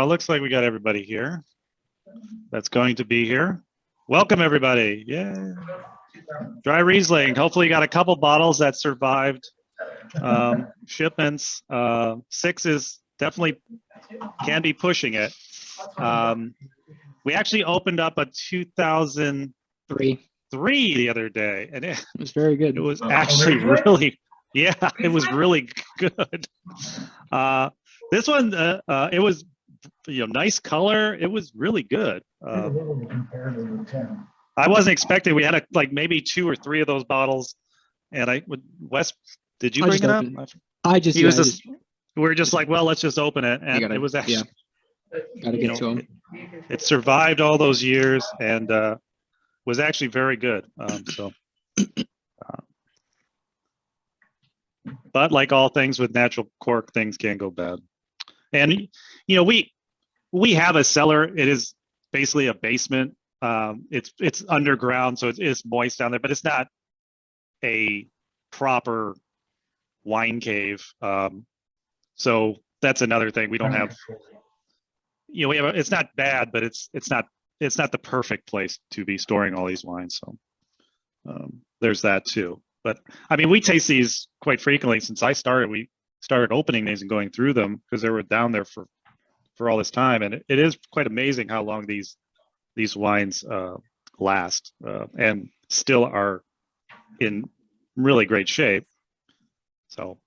Well, looks like we got everybody here that's going to be here. Welcome, everybody. Yeah. Dry Riesling. Hopefully you got a couple bottles that survived shipments. 6 is definitely can be pushing it. We actually opened up a 2003 the other day, and it was very good. It was actually really, yeah, it was really good. This one, it was, nice color. It was really good. I wasn't expecting. We had like maybe 2 or 3 of those bottles, and Wes, did you bring it up? We were just like, well, let's just open it, and it was actually, gotta get to them. It survived all those years and was actually very good. But like all things with natural cork, things can go bad. And we have a cellar. It is basically a basement. It's underground, so it is moist down there, but it's not a proper wine cave. So that's another thing. We don't have. We have. It's not bad, but it's not the perfect place to be storing all these wines. So there's that too. But I mean, we taste these quite frequently since I started. We started opening these and going through them because they were down there for all this time, and it is quite amazing how long these wines last and still are in really great shape. So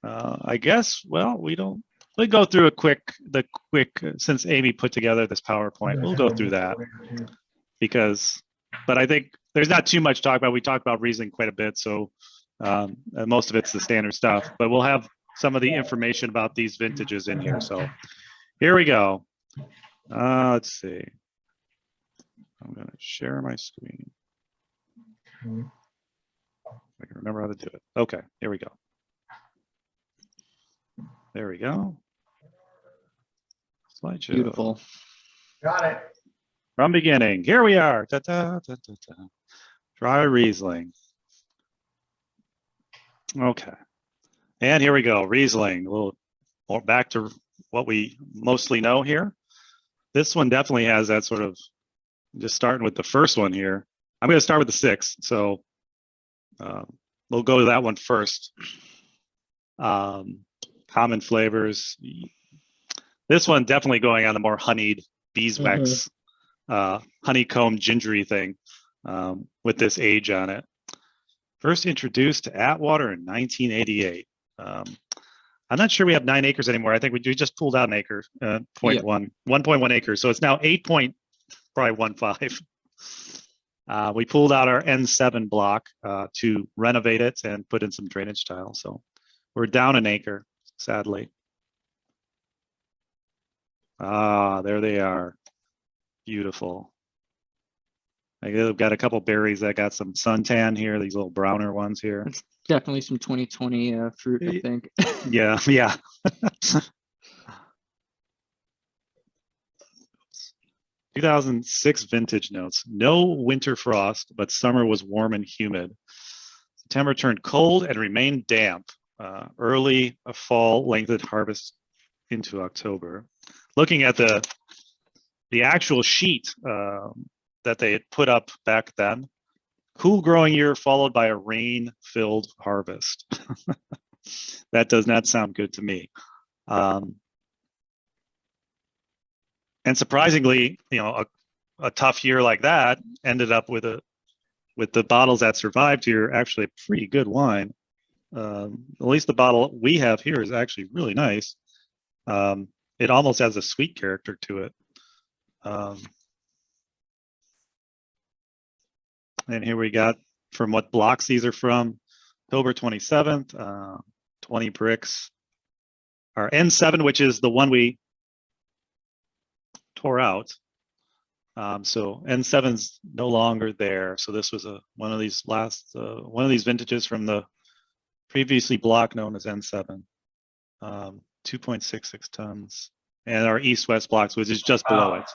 I guess, well, we'll go through the quick since Amy put together this PowerPoint, we'll go through that but I think there's not too much to talk about. We talked about Riesling quite a bit, so most of it's the standard stuff, but we'll have some of the information about these vintages in here. So here we go. Let's see. I'm going to share my screen. I can remember how to do it. Okay, here we go. There we go. Slideshow. Beautiful. Got it. From beginning. Here we are. Da, da, da, da, da. Dry Riesling. Okay. And here we go. Riesling. A little more back to what we mostly know here. This one definitely has that sort of, just starting with the first one here. I'm going to start with the 6. So we'll go to that one first. Common flavors. This one definitely going on the more honeyed beeswax, honeycomb gingery thing with this age on it. First introduced to Atwater in 1988. I'm not sure we have 9 acres anymore. I think we just pulled out an acre, 1.1 acres. So it's now 8.15. We pulled out our N7 block to renovate it and put in some drainage tile. So we're down an acre, sadly. There they are. Beautiful. I've got a couple berries that got some suntan here, these little browner ones here. It's definitely some 2020 fruit, I think. Yeah. 2006 vintage notes. No winter frost, but summer was warm and humid. September turned cold and remained damp. Early fall lengthened harvest into October. Looking at the actual sheet that they had put up back then, cool growing year followed by a rain-filled harvest. That does not sound good to me. And surprisingly, a tough year like that ended up with the bottles that survived here, actually a pretty good wine. At least the bottle we have here is actually really nice. It almost has a sweet character to it. And here we got from what blocks these are from. October 27th, 20 bricks. Our N7, which is the one we tore out. So N7's no longer there. So this was one of these vintages from the previously block known as N7. 2.66 tons. And our east-west blocks, which is just below it.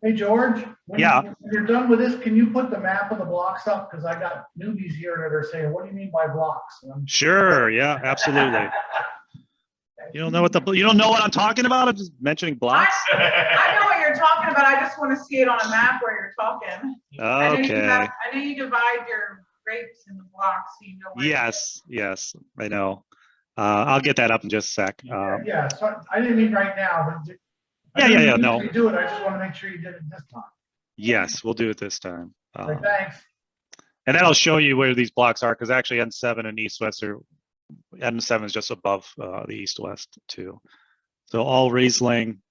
Hey, George. When Yeah. you're done with this, can you put the map of the blocks up? Because I got newbies here that are saying, what do you mean by blocks? Sure. Yeah, absolutely. You don't know what I'm talking about? I'm just mentioning blocks. I know what you're talking about. I just want to see it on a map where you're talking. Okay. I know you divide your grapes into blocks, so you know where. Yes, I know. I'll get that up in just a sec. Yeah, so I didn't mean right now, but. Yeah, no. You do it, I just want to make sure you did it this time. Yes, we'll do it this time. Thanks. And then I'll show you where these blocks are, because actually N7 and East-West are, N7 is just above the East-West too. So all Riesling,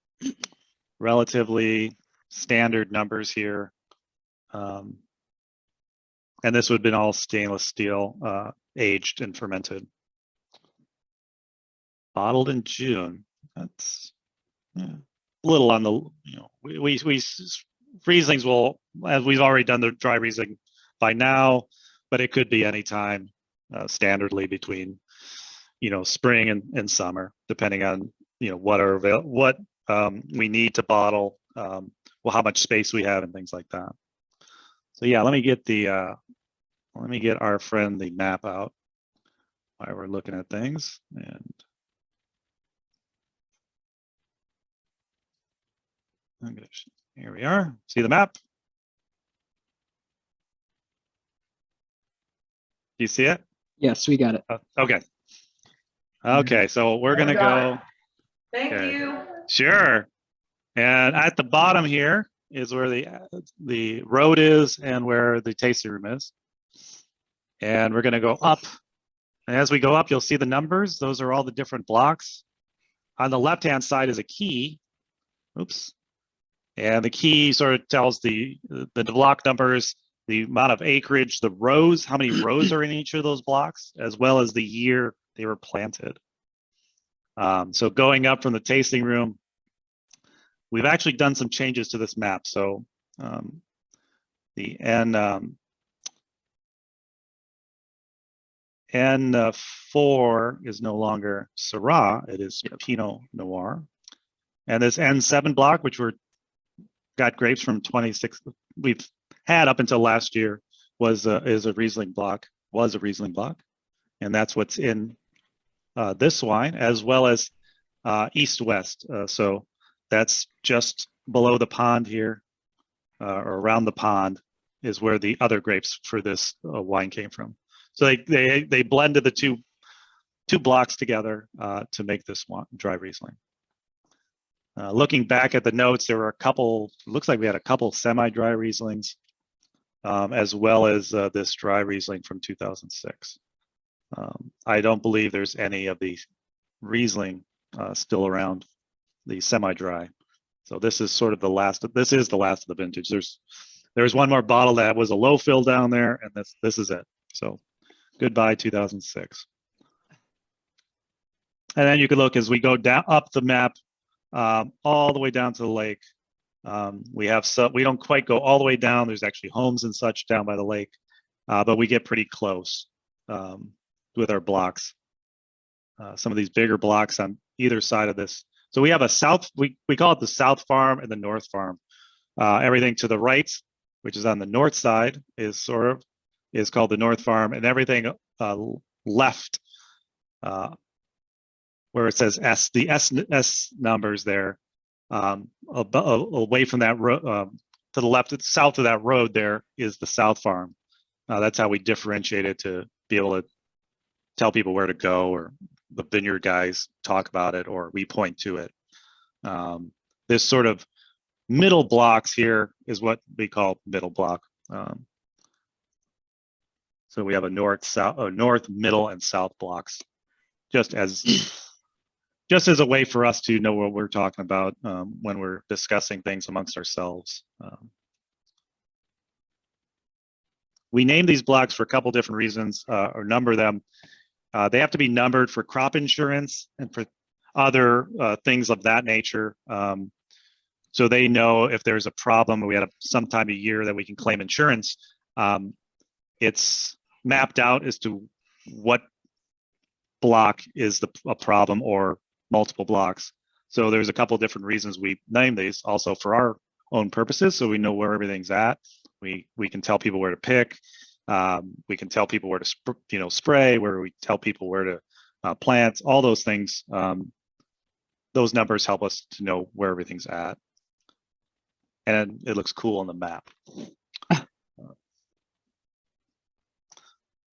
relatively standard numbers here. And this would have been all stainless steel, aged and fermented. Bottled in June. That's a little on the, we Rieslings will, as we've already done the dry Riesling by now, but it could be any time, standardly between, spring and summer, depending on, what we need to bottle, well, how much space we have and things like that. So yeah, let me get our friend the map out while we're looking at things. And here we are. See the map? Do you see it? Yes, we got it. Okay. Okay, so we're gonna go. Thank Okay. you. Sure. And at the bottom here is where the road is and where the tasting room is. And we're gonna go up. And as we go up, you'll see the numbers. Those are all the different blocks. On the left-hand side is a key. Oops. And the key sort of tells the block numbers, the amount of acreage, the rows, how many rows are in each of those blocks, as well as the year they were planted. So going up from the tasting room, we've actually done some changes to this map. So the N4 is no longer Syrah, it is Pinot Noir. And this N7 block, which got grapes from 26, we've had up until last year, is a Riesling block, and that's what's in this wine, as well as East-West. So that's just below the pond here, or around the pond, is where the other grapes for this wine came from. So they blended the two blocks together to make this dry Riesling. Looking back at the notes, there were a couple, looks like we had a couple semi-dry Rieslings, as well as this dry Riesling from 2006. I don't believe there's any of the Riesling still around, the semi-dry. So this is sort of the last of the vintage. There's one more bottle that was a low fill down there, and this is it. So goodbye 2006. And then you can look as we go down up the map, all the way down to the lake. We don't quite go all the way down. There's actually homes and such down by the lake, but we get pretty close with our blocks. Some of these bigger blocks on either side of this. So we have a south, we call it the south farm and the north farm. Everything to the right, which is on the north side, is called the north farm, and everything left, where it says S, the S numbers there, away from that road, to the left, south of that road, there is the south farm. That's how we differentiate it, to be able to tell people where to go, or the vineyard guys talk about it, or we point to it. This sort of middle blocks here is what we call middle block. So we have a north, middle, and south blocks, just as a way for us to know what we're talking about when we're discussing things amongst ourselves. We name these blocks for a couple different reasons, or number them. They have to be numbered for crop insurance and for other things of that nature. So they know if there's a problem, we had some time of year that we can claim insurance. It's mapped out as to what block is a problem, or multiple blocks. So there's a couple of different reasons we name these, also for our own purposes, so we know where everything's at. We can tell people where to pick. We can tell people where to spray, where we tell people where to plant, all those things. those numbers help us to know where everything's at. And it looks cool on the map.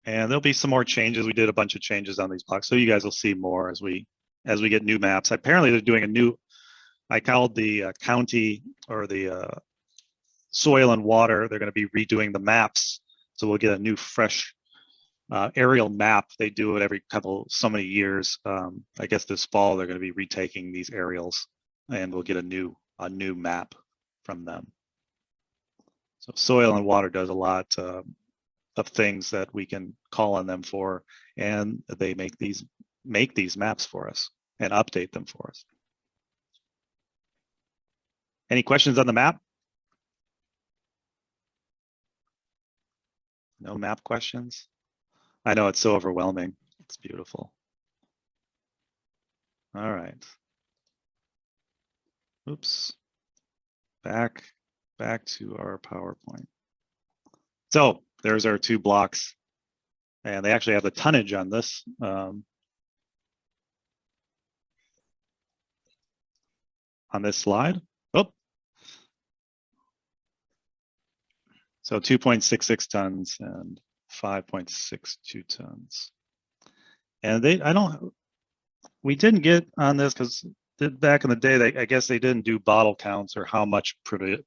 And there'll be some more changes. We did a bunch of changes on these blocks, so you guys will see more as we get new maps. Apparently, they're doing a new. I called the county or the soil and water. They're going to be redoing the maps, so we'll get a new, fresh aerial map. They do it every so many years. I guess this fall they're going to be retaking these aerials, and we'll get a new map from them. So soil and water does a lot of things that we can call on them for, and they make these maps for us and update them for us. Any questions on the map? No map questions? I know it's so overwhelming. It's beautiful. All right. Oops. Back to our PowerPoint. So there's our 2 blocks, and they actually have the tonnage on this. On this slide. Oh. So 2.66 tons and 5.62 tons. And we didn't get on this because back in the day, I guess they didn't do bottle counts or how much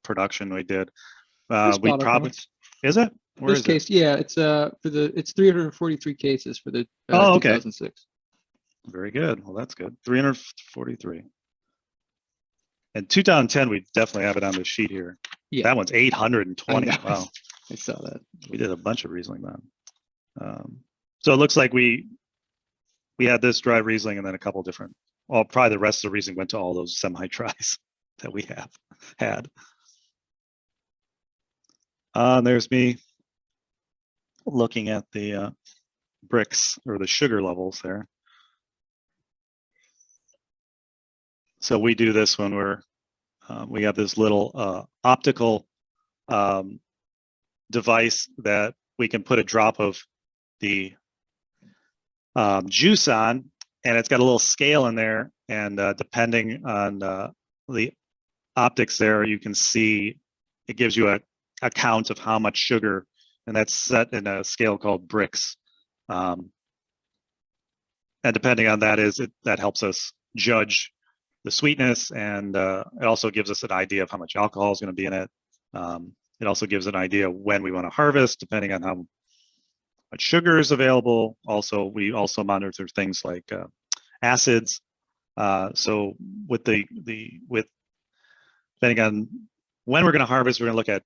production we did. We probably, is it? Where This is case, yeah, it's it's 343 cases for the Oh, okay. 2006. Very good. Well, that's good. 343. And 2010, we definitely have it on the sheet here. Yeah, That one's 820. I know. Wow. I saw that. We did a bunch of Riesling then. So it looks like we had this dry Riesling and then a couple different, well, probably the rest of the Riesling went to all those semi-dries that we have had. There's me looking at the bricks or the sugar levels there. So we do this when we have this little optical device that we can put a drop of the juice on, and it's got a little scale in there, and depending on the optics there, you can see it gives you a count of how much sugar, and that's set in a scale called bricks. And depending on that that helps us judge the sweetness, and it also gives us an idea of how much alcohol is going to be in it. It also gives an idea when we want to harvest, depending on how much sugar is available. Also, we also monitor things like acids. So with depending on when we're going to harvest, we're going to look at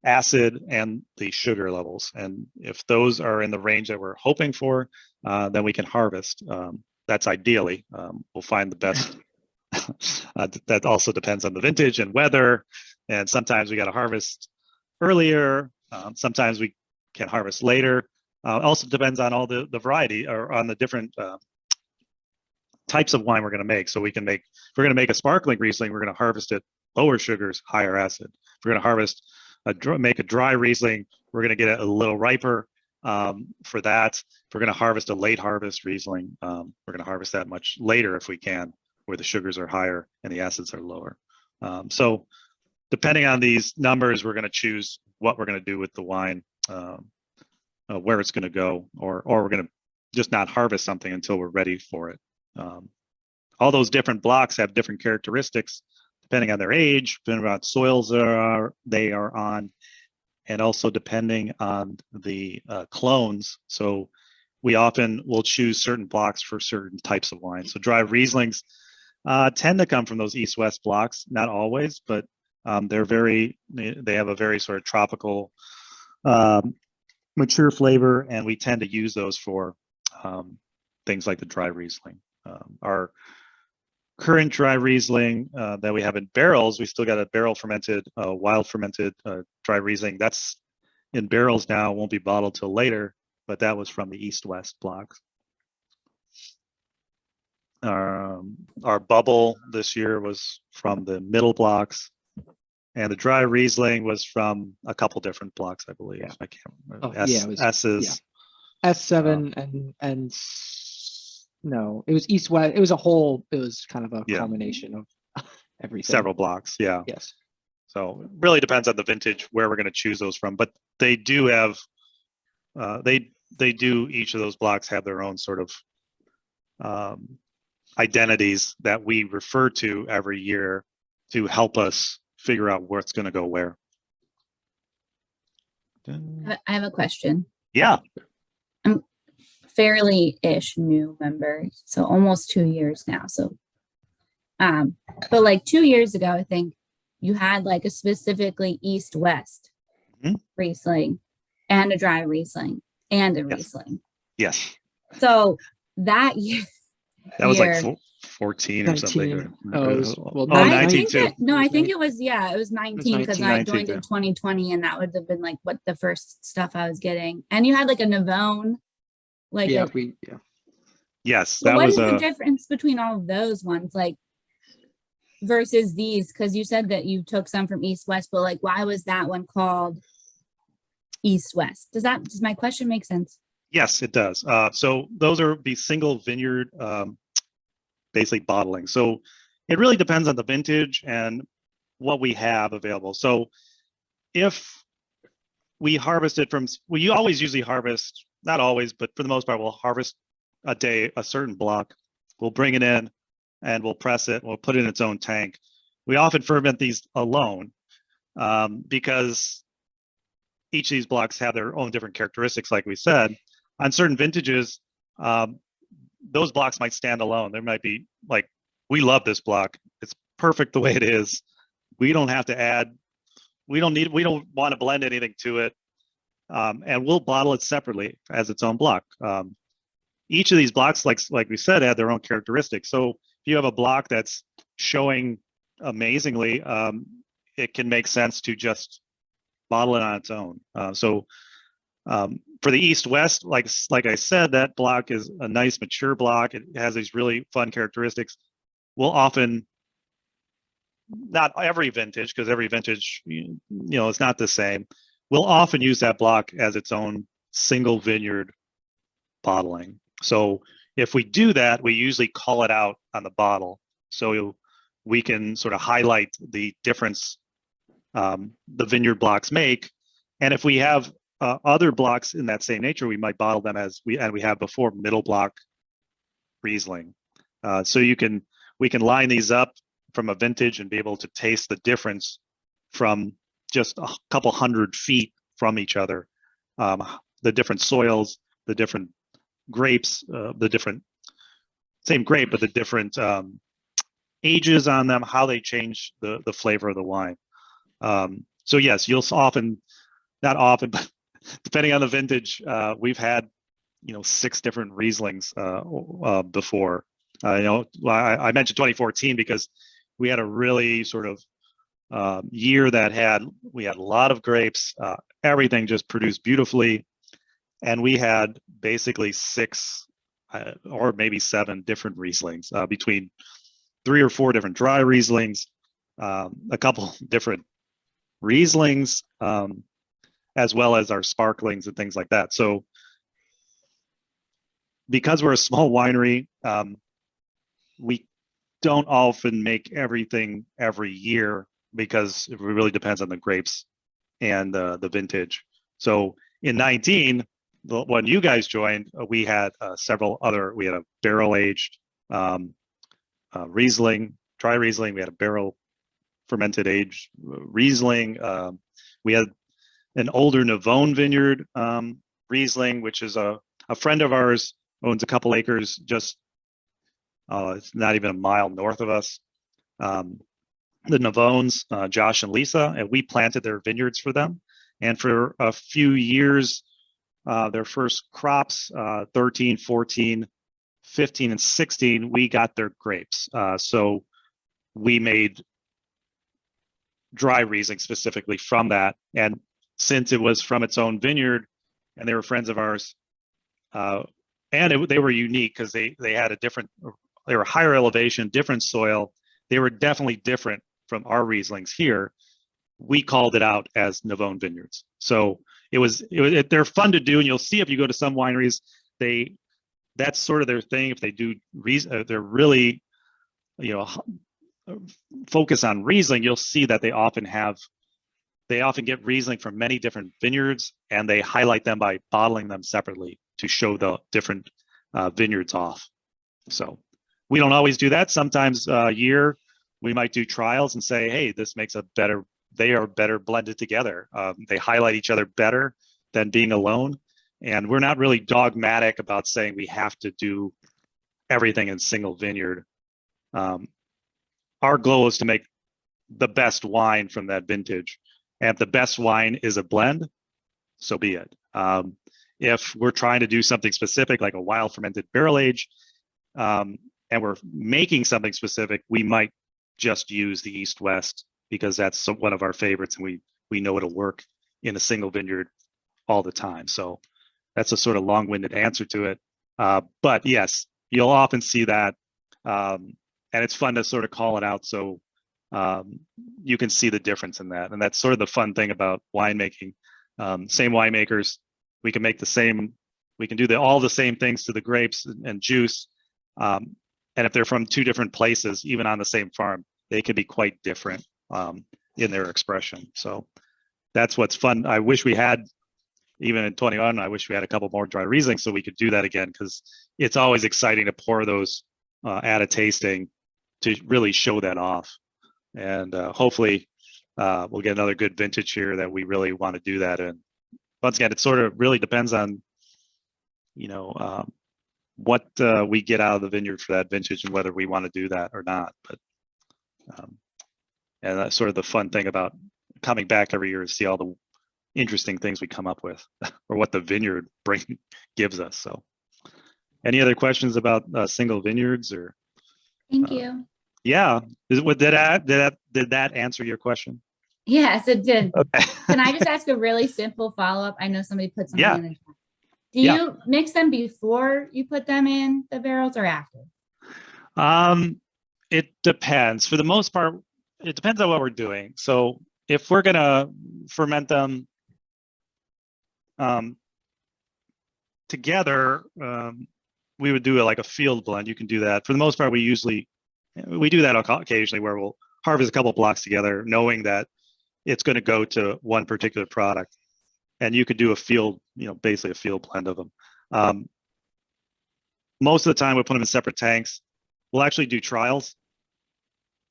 acid and the sugar levels. And if those are in the range that we're hoping for, then we can harvest. That's ideally. We'll find the best. That also depends on the vintage and weather. And sometimes we got to harvest earlier. Sometimes we can harvest later. Also depends on all the variety or on the different types of wine we're going to make. So we can make, if we're going to make a sparkling Riesling, we're going to harvest it lower sugars, higher acid. If we're going to harvest make a dry Riesling, we're going to get it a little riper for that. If we're going to harvest a late harvest Riesling, we're going to harvest that much later if we can, where the sugars are higher and the acids are lower. So depending on these numbers, we're going to choose what we're going to do with the wine, where it's going to go, or we're going to just not harvest something until we're ready for it. All those different blocks have different characteristics depending on their age, depending on what soils they are on, and also depending on the clones. So we often will choose certain blocks for certain types of wine. So dry Rieslings tend to come from those east-west blocks, not always, but they have a very sort of tropical, mature flavor, and we tend to use those for things like the dry Riesling. Our current dry Riesling that we have in barrels, we still got a barrel fermented, wild fermented dry Riesling. That's in barrels now, won't be bottled till later, but that was from the east-west blocks. Our bubble this year was from the middle blocks, and the dry Riesling was from a couple different blocks, I believe. I can't remember. Oh, yeah, it was, S's. yeah. S7 and No, it was east west. It was a whole. It was kind of a Yeah. culmination of everything. Several blocks. Yeah. Yes. So it really depends on the vintage where we're going to choose those from, but they do have they do, each of those blocks have their own sort of identities that we refer to every year to help us figure out what's going to go where. I have a question. Yeah. Fairly-ish new member, so almost 2 years now. So, but like 2 years ago, I think you had like a specifically East-West Mhm. Riesling and a dry Riesling and a Yes. Riesling. Yes. So that year, That was year- like 14 or something. 19. Oh, it was- well, Oh, I 19 think too. that, no, It was I think 19. it was, yeah, it was 19 because 19. I 19 joined in too. 2020 and that would have been like what the first stuff I was getting. And you had like a Navone, like Yeah, a, Yes, so that what was is the a difference between all of those ones, like versus these? Because you said that you took some from East West, but like, why was that one called East West? Does my question make sense? yes, it does. So those are the single vineyard, basically bottling. So it really depends on the vintage and what we have available. So if we harvested from, well, you always usually harvest, not always, but for the most part, we'll harvest a day, a certain block. We'll bring it in and we'll press it. We'll put it in its own tank. We often ferment these alone because each of these blocks have their own different characteristics, like we said. On certain vintages, those blocks might stand alone. There might be like, we love this block. It's perfect the way it is. We don't have to add, we don't want to blend anything to it. And we'll bottle it separately as its own block. Each of these blocks, like we said, have their own characteristics. So if you have a block that's showing amazingly, it can make sense to just bottle it on its own. For the East-West, like I said, that block is a nice mature block. It has these really fun characteristics. We'll often, not every vintage, because every vintage, it's not the same. We'll often use that block as its own single vineyard bottling. So if we do that, we usually call it out on the bottle. So we can sort of highlight the difference the vineyard blocks make. And if we have other blocks in that same nature, we might bottle them as we have before, middle block Riesling. So we can line these up from a vintage and be able to taste the difference from just a couple 100 feet from each other. The different soils, the different grapes, the different, same grape, but the different ages on them, how they change the flavor of the wine. So yes, you'll often, not often, but depending on the vintage, we've had 6 different Rieslings before. I mentioned 2014 because we had a really sort of year that we had a lot of grapes. Everything just produced beautifully, and we had basically 6 or maybe 7 different Rieslings between 3 or 4 different dry Rieslings, a couple different Rieslings, as well as our sparklings and things like that. So because we're a small winery, we don't often make everything every year because it really depends on the grapes and the vintage. So in 19, when you guys joined, we had we had a barrel aged Riesling, dry Riesling. We had a barrel fermented aged Riesling. We had an older Navone vineyard Riesling, which is a friend of ours, owns a couple acres just, it's not even a mile north of us. The Navones, Josh and Lisa, and we planted their vineyards for them. And for a few years, their first crops, 13, 14, 15, and 16, we got their grapes. So we made dry Riesling specifically from that. And since it was from its own vineyard and they were friends of ours, they were unique because they had they were higher elevation, different soil. They were definitely different from our Rieslings here. We called it out as Navone vineyards. So they're fun to do, and you'll see if you go to some wineries, they that's sort of their thing. If they do, they're really, you know, focus on Riesling, you'll see that they often get Riesling from many different vineyards, and they highlight them by bottling them separately to show the different vineyards off. So we don't always do that. Sometimes a year we might do trials and say, hey, this makes they are better blended together. They highlight each other better than being alone. And we're not really dogmatic about saying we have to do everything in single vineyard. Our goal is to make the best wine from that vintage. And if the best wine is a blend, so be it. If we're trying to do something specific, like a wild fermented barrel age, and we're making something specific, we might just use the East West because that's one of our favorites, and we know it'll work in a single vineyard all the time. So that's a sort of long-winded answer to it. But yes, you'll often see that, and it's fun to sort of call it out so you can see the difference in that. And that's sort of the fun thing about winemaking. Same winemakers, we can make we can do all the same things to the grapes and juice. And if they're from two different places, even on the same farm, they can be quite different in their expression. So that's what's fun. I wish we had, even in 21, I wish we had a couple more dry Riesling so we could do that again, because it's always exciting to pour those at a tasting to really show that off. And hopefully we'll get another good vintage here that we really want to do that in. Once again, it sort of really depends on, what we get out of the vineyard for that vintage and whether we want to do that or not. But and that's sort of the fun thing about coming back every year to see all the interesting things we come up with or what the vineyard gives us. So any other questions about single vineyards or? Thank you. Yeah. Did that answer your question? Yes, it did. Okay. Can I just ask a really simple follow-up? I know somebody put something in the chat. Do Yeah. you mix them before you put them in the barrels or after? It depends. For the most part, it depends on what we're doing. So if we're gonna ferment them together, we would do like a field blend. You can do that. For the most part, we do that occasionally where we'll harvest a couple blocks together, knowing that it's going to go to one particular product. And you could do a field, basically a field blend of them. Most of the time, we put them in separate tanks. We'll actually do trials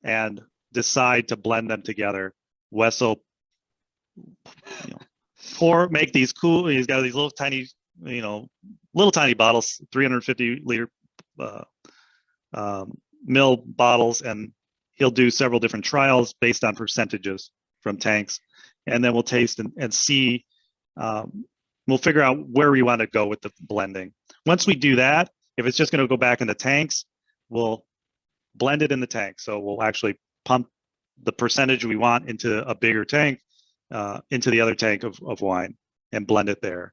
and decide to blend them together. Wes will, make these cool. He's got these little tiny bottles, 350 liter mill bottles, and he'll do several different trials based on percentages from tanks, and then we'll taste and see. We'll figure out where we want to go with the blending. Once we do that, if it's just going to go back in the tanks, we'll blend it in the tank. So we'll actually pump the percentage we want into a bigger tank, into the other tank of wine, and blend it there.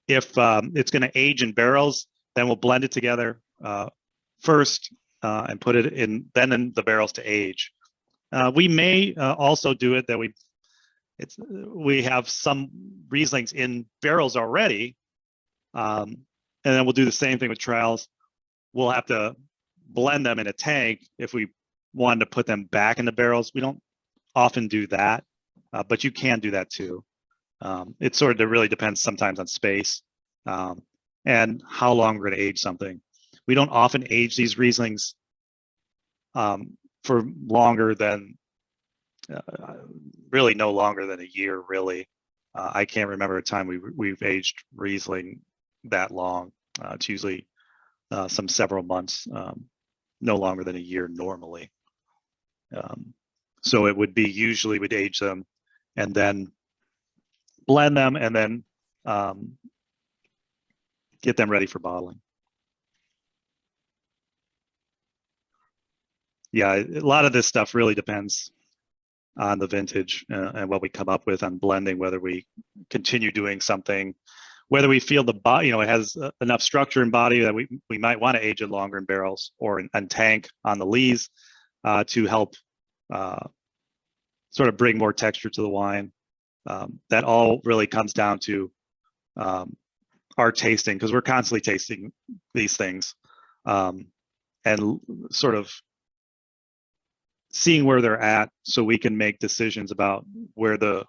If it's going to age in barrels, then we'll blend it together first and put it in the barrels to age. We may also do it that we have some Rieslings in barrels already, and then we'll do the same thing with trials. We'll have to blend them in a tank if we wanted to put them back in the barrels. We don't often do that, but you can do that too. It sort of really depends sometimes on space and how long we're going to age something. We don't often age these Rieslings for longer than, really no longer than a year, really. I can't remember a time we've aged Riesling that long. It's usually several months, no longer than a year normally. So it would be usually we'd age them and then blend them and then get them ready for bottling. Yeah, a lot of this stuff really depends on the vintage and what we come up with on blending, whether we continue doing something, whether we feel the body, it has enough structure and body that we might want to age it longer in barrels or in tank on the lees to help sort of bring more texture to the wine. That all really comes down to our tasting, because we're constantly tasting these things, and sort of seeing where they're at, so we can make decisions about where the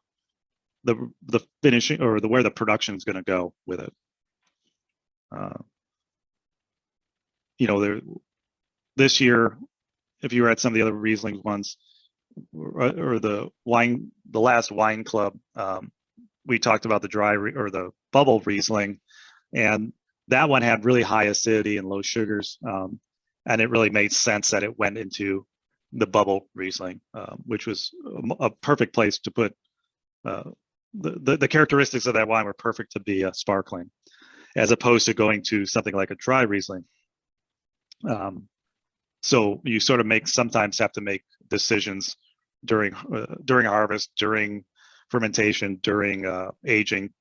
finishing or where the production is going to go with it. This year, if you were at some of the other Riesling ones, or the last wine club, we talked about the or the bubble Riesling, and that one had really high acidity and low sugars, and it really made sense that it went into the bubble Riesling, which was a perfect place to put. The characteristics of that wine were perfect to be sparkling, as opposed to going to something like a dry Riesling. So you sort of sometimes have to make decisions during harvest, during fermentation, during aging.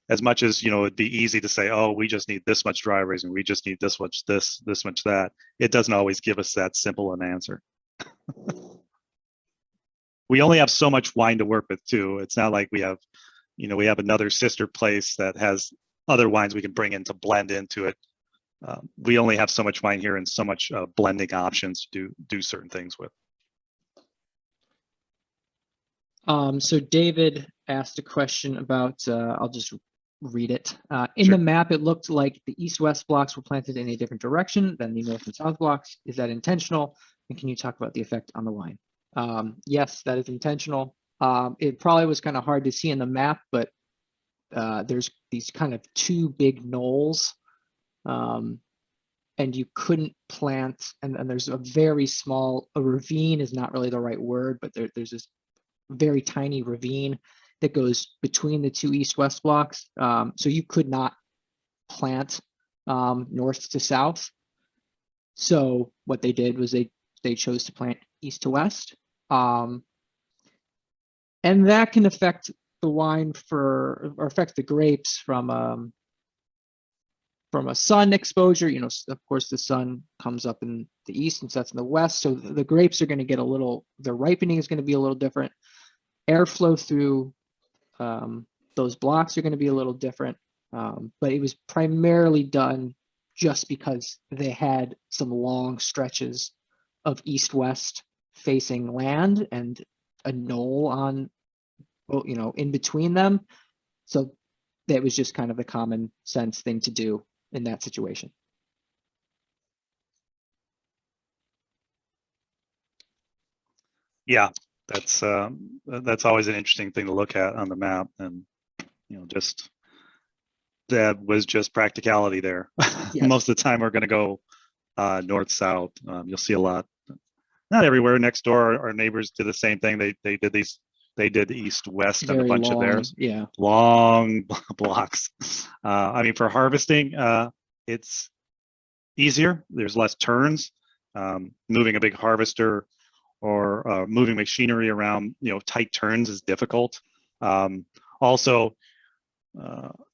As much as, it'd be easy to say, oh, we just need this much dry Riesling, we just need this much this much that. It doesn't always give us that simple an answer. We only have so much wine to work with too. It's not like we have another sister place that has other wines we can bring in to blend into it. We only have so much wine here and so much blending options to do certain things with. So David asked a question about, I'll just read it. In Sure. the map, it looked like the east-west blocks were planted in a different direction than the north and south blocks. Is that intentional? And can you talk about the effect on the wine? Yes, that is intentional. It probably was kind of hard to see in the map, but there's these kind of two big knolls, and you couldn't plant, and there's a very small, a ravine is not really the right word, but there's this very tiny ravine that goes between the two east-west blocks. So you could not plant north to south. So what they did was they chose to plant east to west. And that can affect the wine or affect the grapes from a sun exposure. Of course, the sun comes up in the east and sets in the west. So the grapes are going to get the ripening is going to be a little different. Airflow through those blocks are going to be a little different. But it was primarily done just because they had some long stretches of east-west facing land and a knoll on, in between them. So that was just kind of the common sense thing to do in that situation. Yeah, that's always an interesting thing to look at on the map, and just that was just practicality there. Yes. Most of the time we're going to go north south. You'll see a lot, not everywhere. Next door, our neighbors did the same thing. They did the east west on a bunch of theirs. Yeah, long blocks. I mean, for harvesting, it's easier. There's less turns. Moving a big harvester or moving machinery around, tight turns is difficult. Also,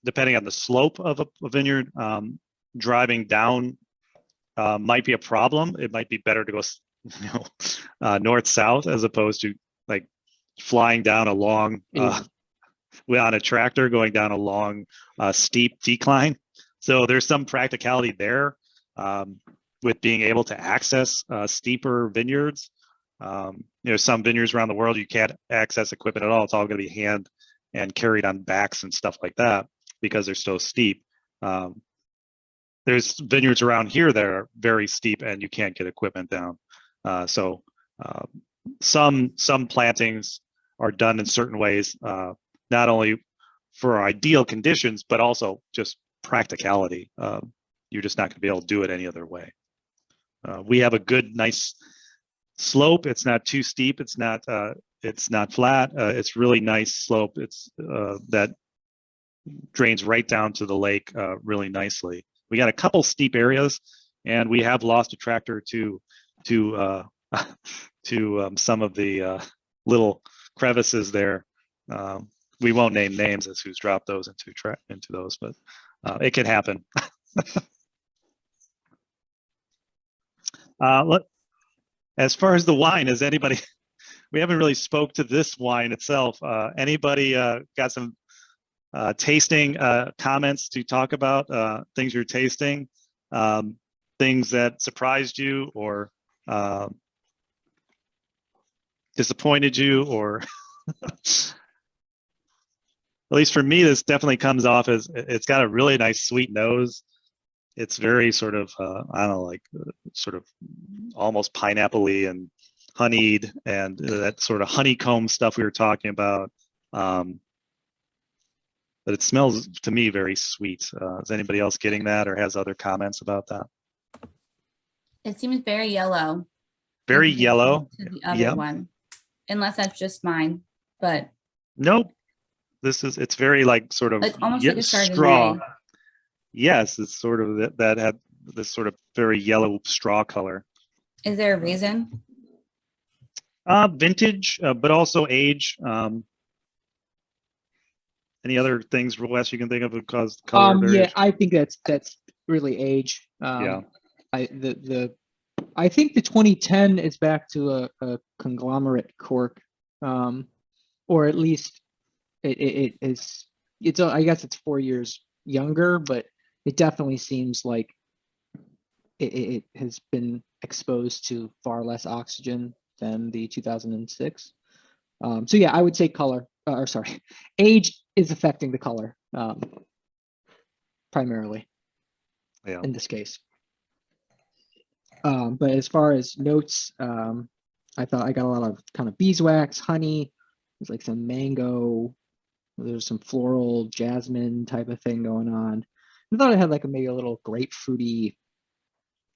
depending on the slope of a vineyard, driving down might be a problem. It might be better to go, north south as opposed to like flying down a long on a tractor going down a long steep decline. So there's some practicality there with being able to access steeper vineyards. Some vineyards around the world you can't access equipment at all. It's all going to be hand and carried on backs and stuff like that because they're so steep. There's vineyards around here that are very steep and you can't get equipment down. So some plantings are done in certain ways, not only for ideal conditions, but also just practicality. You're just not going to be able to do it any other way. We have a good, nice slope. It's not too steep. It's not flat. It's really nice slope. It's that drains right down to the lake really nicely. We got a couple steep areas, and we have lost a tractor to some of the little crevices there. We won't name names as who's dropped those into those, but it can happen. As far as the wine, is anybody? We haven't really spoke to this wine itself. Anybody got some tasting comments to talk about, things you're tasting, things that surprised you or disappointed you, or at least for me, this definitely comes off as it's got a really nice sweet nose. It's very sort of, I don't know, like sort of almost pineapple-y and honeyed, and that sort of honeycomb stuff we were talking about. But it smells to me very sweet. Is anybody else getting that or has other comments about that? It seems very yellow. Very compared yellow. To the other Yeah. one, unless that's just mine, but Nope. It's very like sort of like almost like a straw. Chardonnay. Yes, it's sort of that had this sort of very yellow straw color. Is there a reason? Vintage, but also age. Any other things, Wes, you can think of that cause color Yeah, variation? I think that's really age. Yeah. I think the 2010 is back to a conglomerate cork, or at least it is. I guess it's 4 years younger, but it definitely seems like it has been exposed to far less oxygen than the 2006. So yeah, I would say color, or sorry, age is affecting the color primarily Yeah. in this case. But as far as notes, I thought I got a lot of kind of beeswax, honey. There's like some mango. There's some floral jasmine type of thing going on. I thought it had like maybe a little grapefruity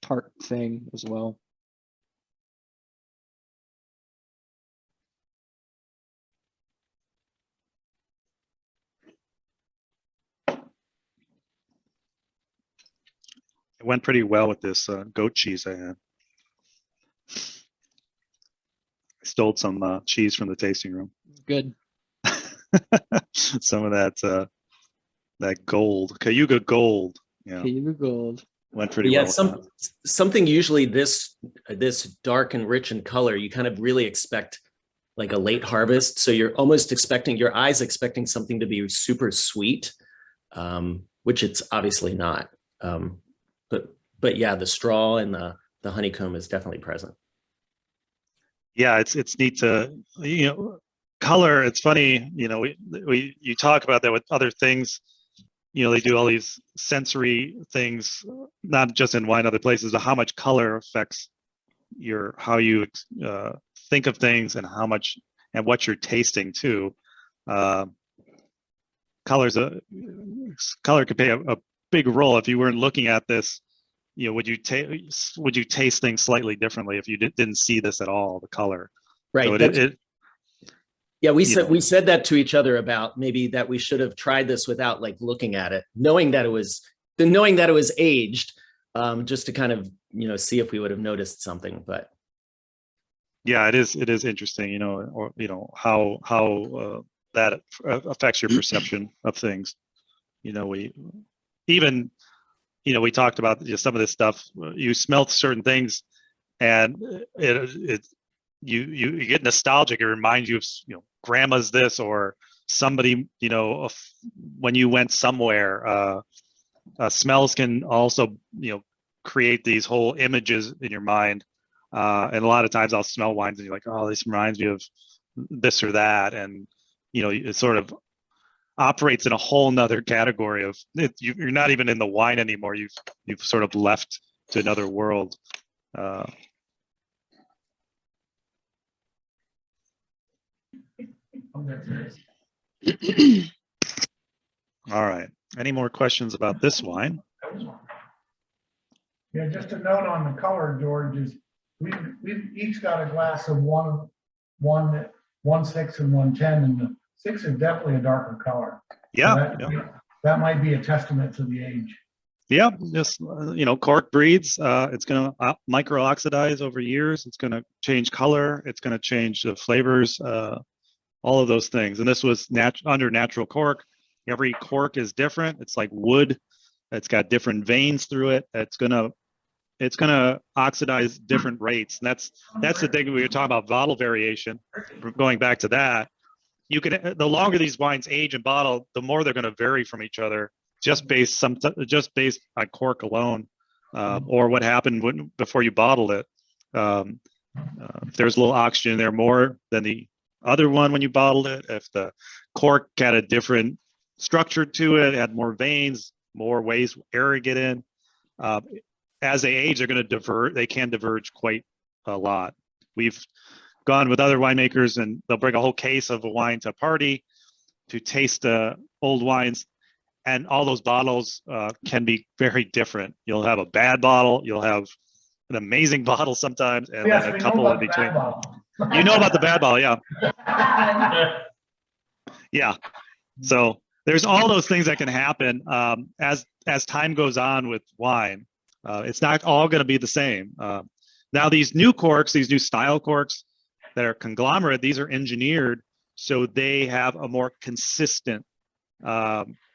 tart thing as well. It went pretty well with this goat cheese I had. I stole some cheese from the tasting room. Good. Some of that gold, Cayuga gold. Yeah, Cayuga Gold. went pretty Yeah, well. With that. something usually this dark and rich in color, you kind of really expect like a late harvest. So you're almost expecting, your eyes expecting something to be super sweet, which it's obviously not. But yeah, the straw and the honeycomb is definitely present. Yeah, it's neat to, color. It's funny, you talk about that with other things. They do all these sensory things, not just in wine, other places, but how much color affects how you think of things and how much and what you're tasting too. Color could play a big role. If you weren't looking at this, would you taste things slightly differently if you didn't see this at all, the color? Right. So yeah, we said that to each other about maybe that we should have tried this without like looking at it, knowing that it was aged, just to kind of see if we would have noticed something. But yeah, it is interesting, or how that affects your perception of things. We talked about some of this stuff. You smell certain things, and you get nostalgic. It reminds you of grandma's this or somebody. When you went somewhere. Smells can also create these whole images in your mind, and a lot of times I'll smell wines and you're like, oh, this reminds me of this or that, and it sort of operates in a whole nother category of you're not even in the wine anymore. You've sort of left to another world. All right. Any more questions about this wine? Yeah, just a note on the color, George, is we've each got a glass of one 6 and 110, and the 6 is definitely a darker color. Yeah. So that might be a testament to the age. Yeah, just cork breeds. It's going to micro oxidize over years. It's going to change color. It's going to change the flavors. All of those things. And this was under natural cork. Every cork is different. It's like wood. It's got different veins through it. It's gonna oxidize different rates. And that's the thing we were talking about, bottle variation. Going back to that, you could, the longer these wines age and bottle, the more they're going to vary from each other, just based on cork alone, or what happened before you bottled it. If there's a little oxygen in there more than the other one when you bottled it, if the cork had a different structure to it, had more veins, more ways air to get in. As they age, they're going to diverge. They can diverge quite a lot. We've gone with other winemakers, and they'll bring a whole case of a wine to a party to taste old wines, and all those bottles can be very different. You'll have a bad bottle, you'll have an amazing bottle sometimes, and Yes, then we a know couple about in the bad between. bottle. You know about the bad bottle, yeah. Yeah. So there's all those things that can happen as time goes on with wine. It's not all going to be the same. Now these new corks, these new style corks that are conglomerate, these are engineered so they have a more consistent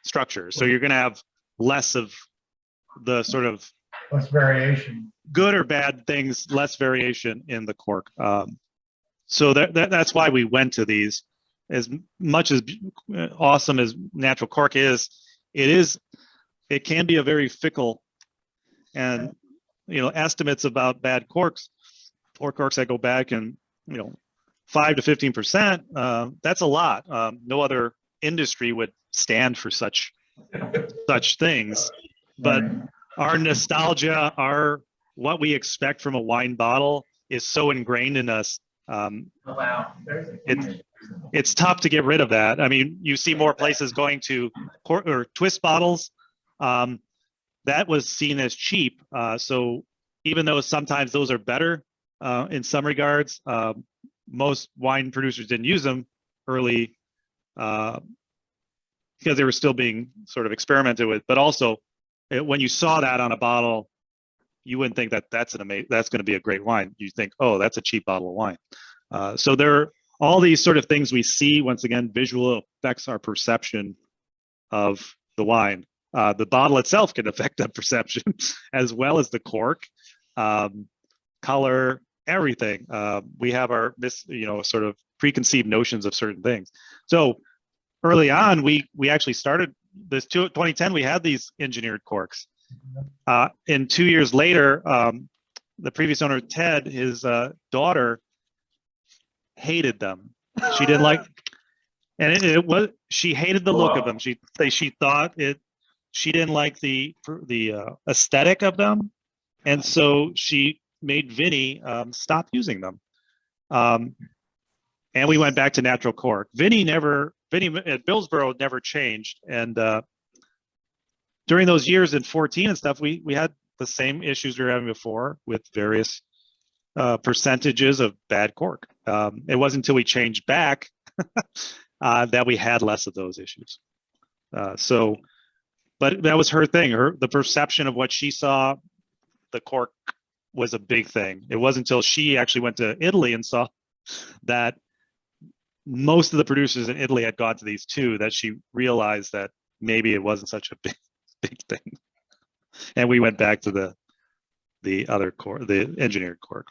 structure. So you're going to have less of the sort of Less variation. good or bad things, less variation in the cork. So that's why we went to these. As much as awesome as natural cork is, it can be a very fickle, and estimates about bad corks, or corks that go back and 5 to 15%. That's a lot. No other industry would stand for such things, but our nostalgia, what we expect from a wine bottle is so ingrained in us. Wow. It's tough to get rid of that. I mean, you see more places going to cork or twist bottles. That was seen as cheap. So even though sometimes those are better in some regards, most wine producers didn't use them early because they were still being sort of experimented with. But also, when you saw that on a bottle, you wouldn't think that that's going to be a great wine. You think, oh, that's a cheap bottle of wine. So there are all these sort of things we see. Once again, visual affects our perception of the wine. The bottle itself can affect that perception as well as the cork, color, everything. We have our sort of preconceived notions of certain things. So early on, we actually started this 2010. We had these engineered corks. And 2 years later, the previous owner, Ted, his daughter, hated them. She didn't like, and she hated the look of them. She thought she didn't like the aesthetic of them, and so she made Vinny stop using them. And we went back to natural cork. Vinny at Billsboro never changed, and during those years in 14 and stuff, we had the same issues we were having before with various percentages of bad cork. It wasn't until we changed back that we had less of those issues. But that was her thing. The perception of what she saw, the cork was a big thing. It wasn't until she actually went to Italy and saw that most of the producers in Italy had gone to these too, that she realized that maybe it wasn't such a big thing. And we went back to the other cork, the engineered cork.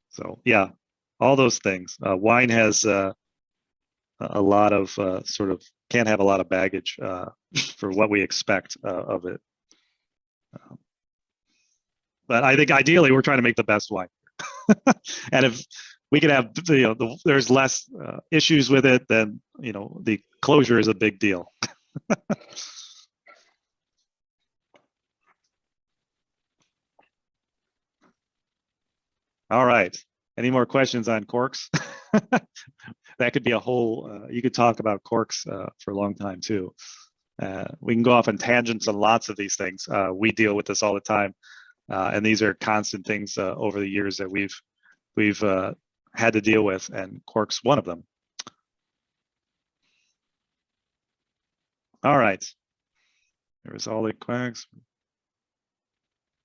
So yeah, all those things. Wine has a lot of can't have a lot of baggage for what we expect of it. But I think ideally we're trying to make the best wine. And if we could have, there's less issues with it, then, the closure is a big deal. All right. Any more questions on corks? That could be a whole, you could talk about corks for a long time too. We can go off on tangents on lots of these things. We deal with this all the time. And these are constant things over the years that we've had to deal with, and cork's one of them. All right. There's all the quacks.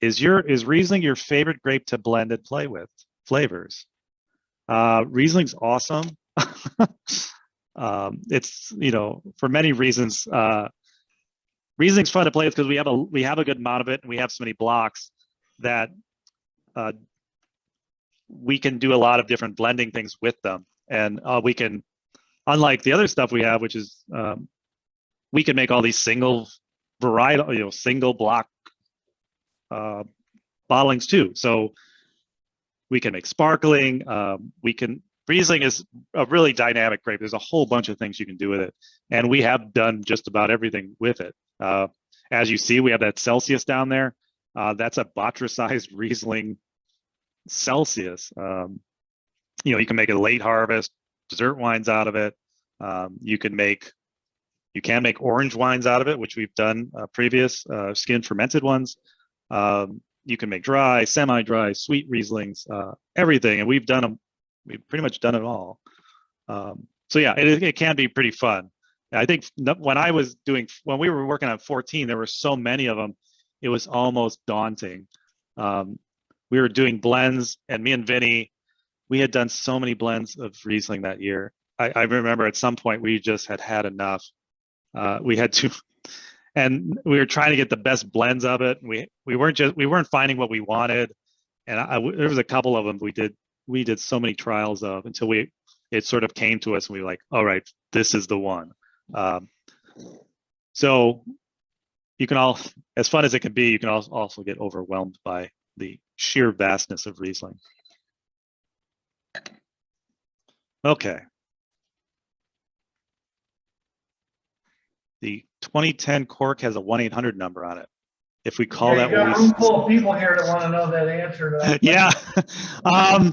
Is Riesling your favorite grape to blend and play with flavors? Riesling's awesome. It's, for many reasons, Riesling's fun to play with because we have a good amount of it, and we have so many blocks that we can do a lot of different blending things with them, and we can unlike the other stuff we have, which is we can make all these single varietal, single block bottlings too. So we can make sparkling. Riesling is a really dynamic grape. There's a whole bunch of things you can do with it, and we have done just about everything with it. As you see, we have that Celsius down there. That's a botrytized Riesling Celsius. You can make a late harvest dessert wines out of it. You can make orange wines out of it, which we've done previous skin fermented ones. You can make dry, semi-dry, sweet Rieslings, everything, and we've done them. We've pretty much done it all. So yeah, it can be pretty fun. I think when we were working on 14, there were so many of them, it was almost daunting. We were doing blends, and me and Vinny, we had done so many blends of Riesling that year. I remember at some point we just had enough. We had to, and we were trying to get the best blends of it. We weren't finding what we wanted, and there was a couple of them we did so many trials of until it sort of came to us, and we were like, all right, this is the one. So you can as fun as it can be, you can also get overwhelmed by the sheer vastness of Riesling. Okay. The 2010 cork has a 1-800 number on it. If we call that you got what a room full of people here that want to know that answer to that. yeah.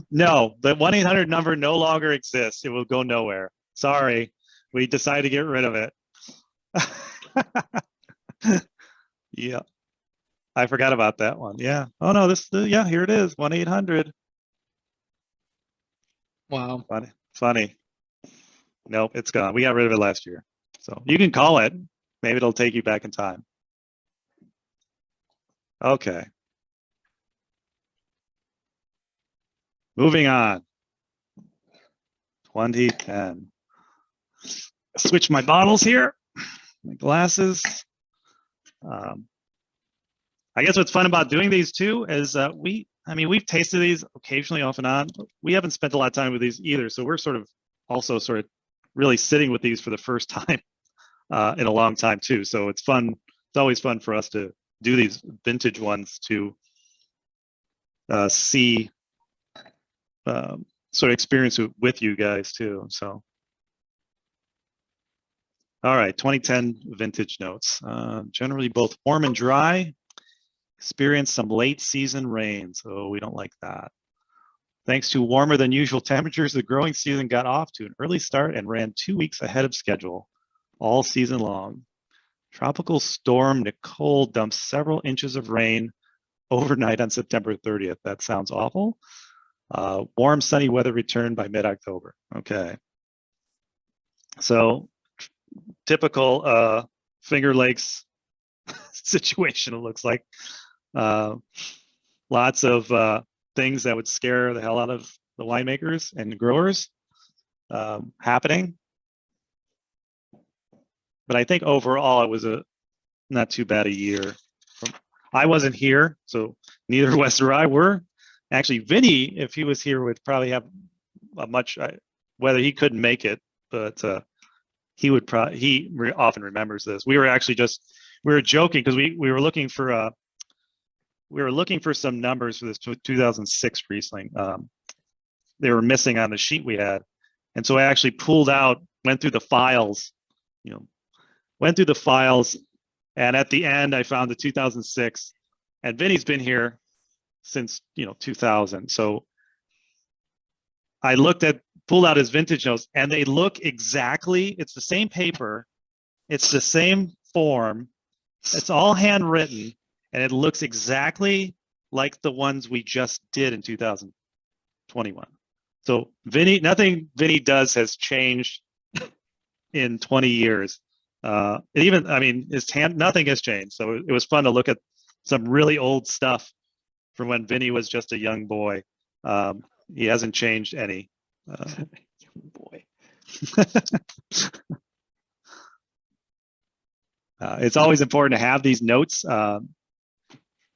No, the 1-800 number no longer exists. It will go nowhere. Sorry. We decided to get rid of it. Yeah. I forgot about that one. Yeah. Oh no, yeah, here it is. 1-800. Wow. Funny. Nope, it's gone. We got rid of it last year. So you can call it. Maybe it'll take you back in time. Okay. Moving on. 2010. Switch my bottles here. My glasses. I guess what's fun about doing these too is we've tasted these occasionally off and on. But we haven't spent a lot of time with these either. So we're sort of really sitting with these for the first time in a long time too. So it's fun. It's always fun for us to do these vintage ones to see, sort of experience it with you guys too. So, all right, 2010 vintage notes. Generally both warm and dry. Experienced some late season rain, so we don't like that. Thanks to warmer than usual temperatures, the growing season got off to an early start and ran 2 weeks ahead of schedule all season long. Tropical storm Nicole dumped several inches of rain overnight on September 30th. That sounds awful. Warm, sunny weather returned by mid-October. Okay. So typical Finger Lakes situation, it looks like. Lots of things that would scare the hell out of the winemakers and the growers happening. But I think overall it was not too bad a year. I wasn't here, so neither was I. Actually, Vinny, if he was here, would probably have a much, whether he couldn't make it, but he would probably, often remembers this. We were joking because we were looking for some numbers for this 2006 Riesling. They were missing on the sheet we had. And so I actually went through the files, and at the end I found the 2006, and Vinny's been here since 2000. So I pulled out his vintage notes, and they look exactly, it's the same paper, it's the same form, it's all handwritten, and it looks exactly like the ones we just did in 2021. So nothing Vinny does has changed in 20 years. Nothing has changed. So it was fun to look at some really old stuff from when Vinny was just a young boy. He hasn't changed any. Young boy. It's always important to have these notes,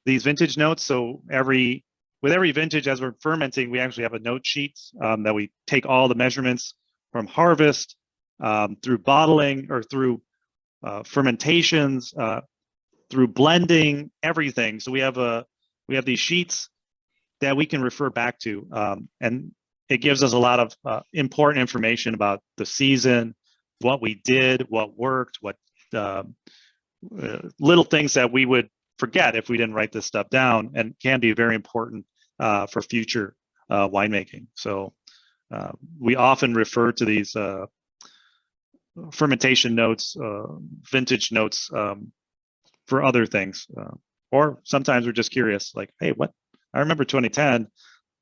these vintage notes. So with every vintage, as we're fermenting, we actually have a note sheet that we take all the measurements from harvest through bottling or through fermentations, through blending, everything. So we have these sheets that we can refer back to, and it gives us a lot of important information about the season, what we did, what worked, what little things that we would forget if we didn't write this stuff down, and can be very important for future winemaking. So we often refer to these fermentation notes, vintage notes for other things, or sometimes we're just curious, like, hey, what? I remember 2010,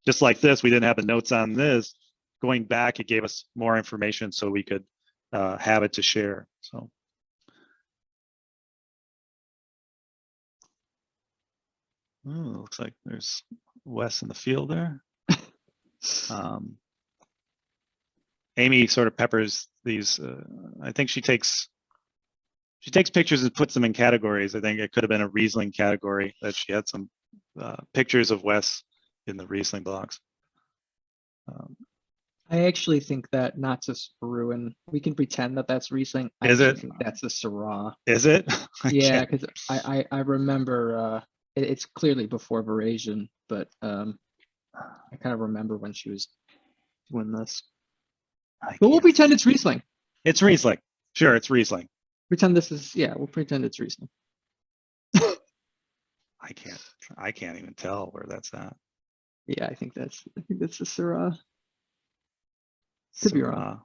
just like this, we didn't have the notes on this. Going back, it gave us more information so we could have it to share. So. Oh, looks like there's Wes in the field there. Amy sort of peppers these. I think she takes pictures and puts them in categories. I think it could have been a Riesling category that she had some pictures of Wes in the Riesling blogs. I actually think that not to ruin, we can pretend that that's Riesling. I Is actually it? think that's a Syrah. Is it? Yeah, because I remember it's clearly before Verasion, but I kind of remember when she was doing this. But we'll pretend it's Riesling. It's Riesling. Sure, it's Riesling. Pretend this is, yeah, we'll pretend it's Riesling. I can't even tell where that's at. Yeah, I think that's a Syrah. Could be wrong.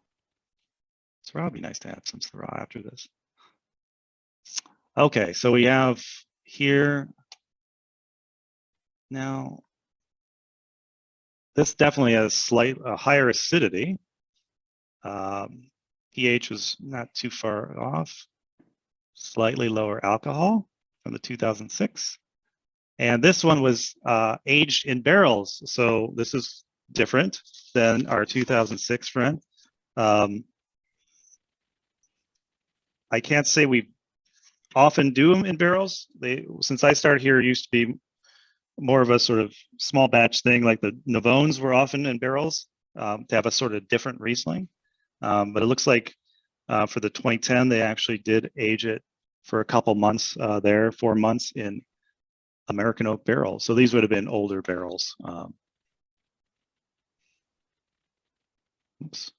Syrah would be nice to add some Syrah after this. Okay, so we have here now. This definitely has a higher acidity. pH was not too far off. Slightly lower alcohol from the 2006. And this one was aged in barrels. So this is different than our 2006 friend. I can't say we often do them in barrels. Since I started here, it used to be more of a sort of small batch thing, like the Navones were often in barrels to have a sort of different Riesling. But it looks like for the 2010, they actually did age it for a couple months 4 months in American oak barrels. So these would have been older barrels. Oops.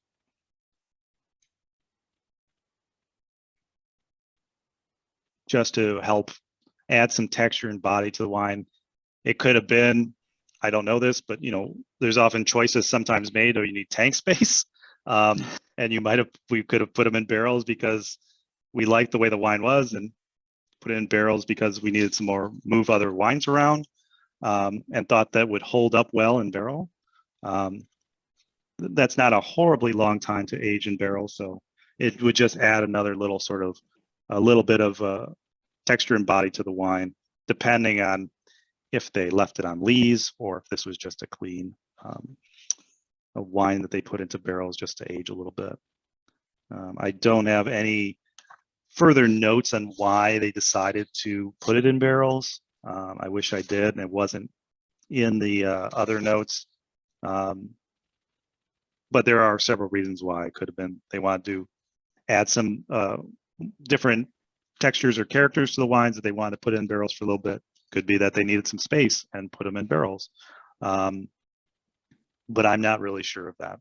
Just to help add some texture and body to the wine. It could have been, I don't know this, but there's often choices sometimes made, or you need tank space. And we could have put them in barrels because we liked the way the wine was, and put it in barrels because we needed some more, move other wines around, and thought that would hold up well in barrel. That's not a horribly long time to age in barrels, so it would just add another little sort of, a little bit of texture and body to the wine, depending on if they left it on lees or if this was just a clean a wine that they put into barrels just to age a little bit. I don't have any further notes on why they decided to put it in barrels. I wish I did, and it wasn't in the other notes. But there are several reasons why it could have been. They wanted to add some different textures or characters to the wines that they wanted to put in barrels for a little bit. Could be that they needed some space and put them in barrels. But I'm not really sure of that.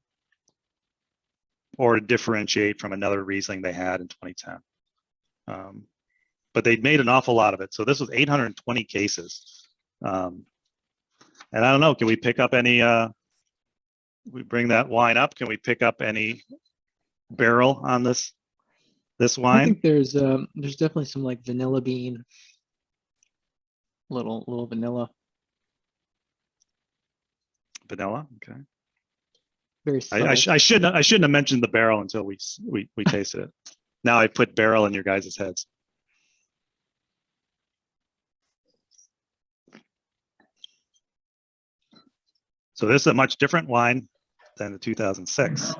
Or to differentiate from another Riesling they had in 2010. But they made an awful lot of it. So this was 820 cases. And I don't know, can we pick up any, we bring that wine up, can we pick up any barrel on this I wine? think there's definitely some like vanilla bean, little vanilla, Vanilla, okay. very subtle. I shouldn't have mentioned the barrel until we tasted it. Now I put barrel in your guys' heads. So this is a much different wine than the 2006.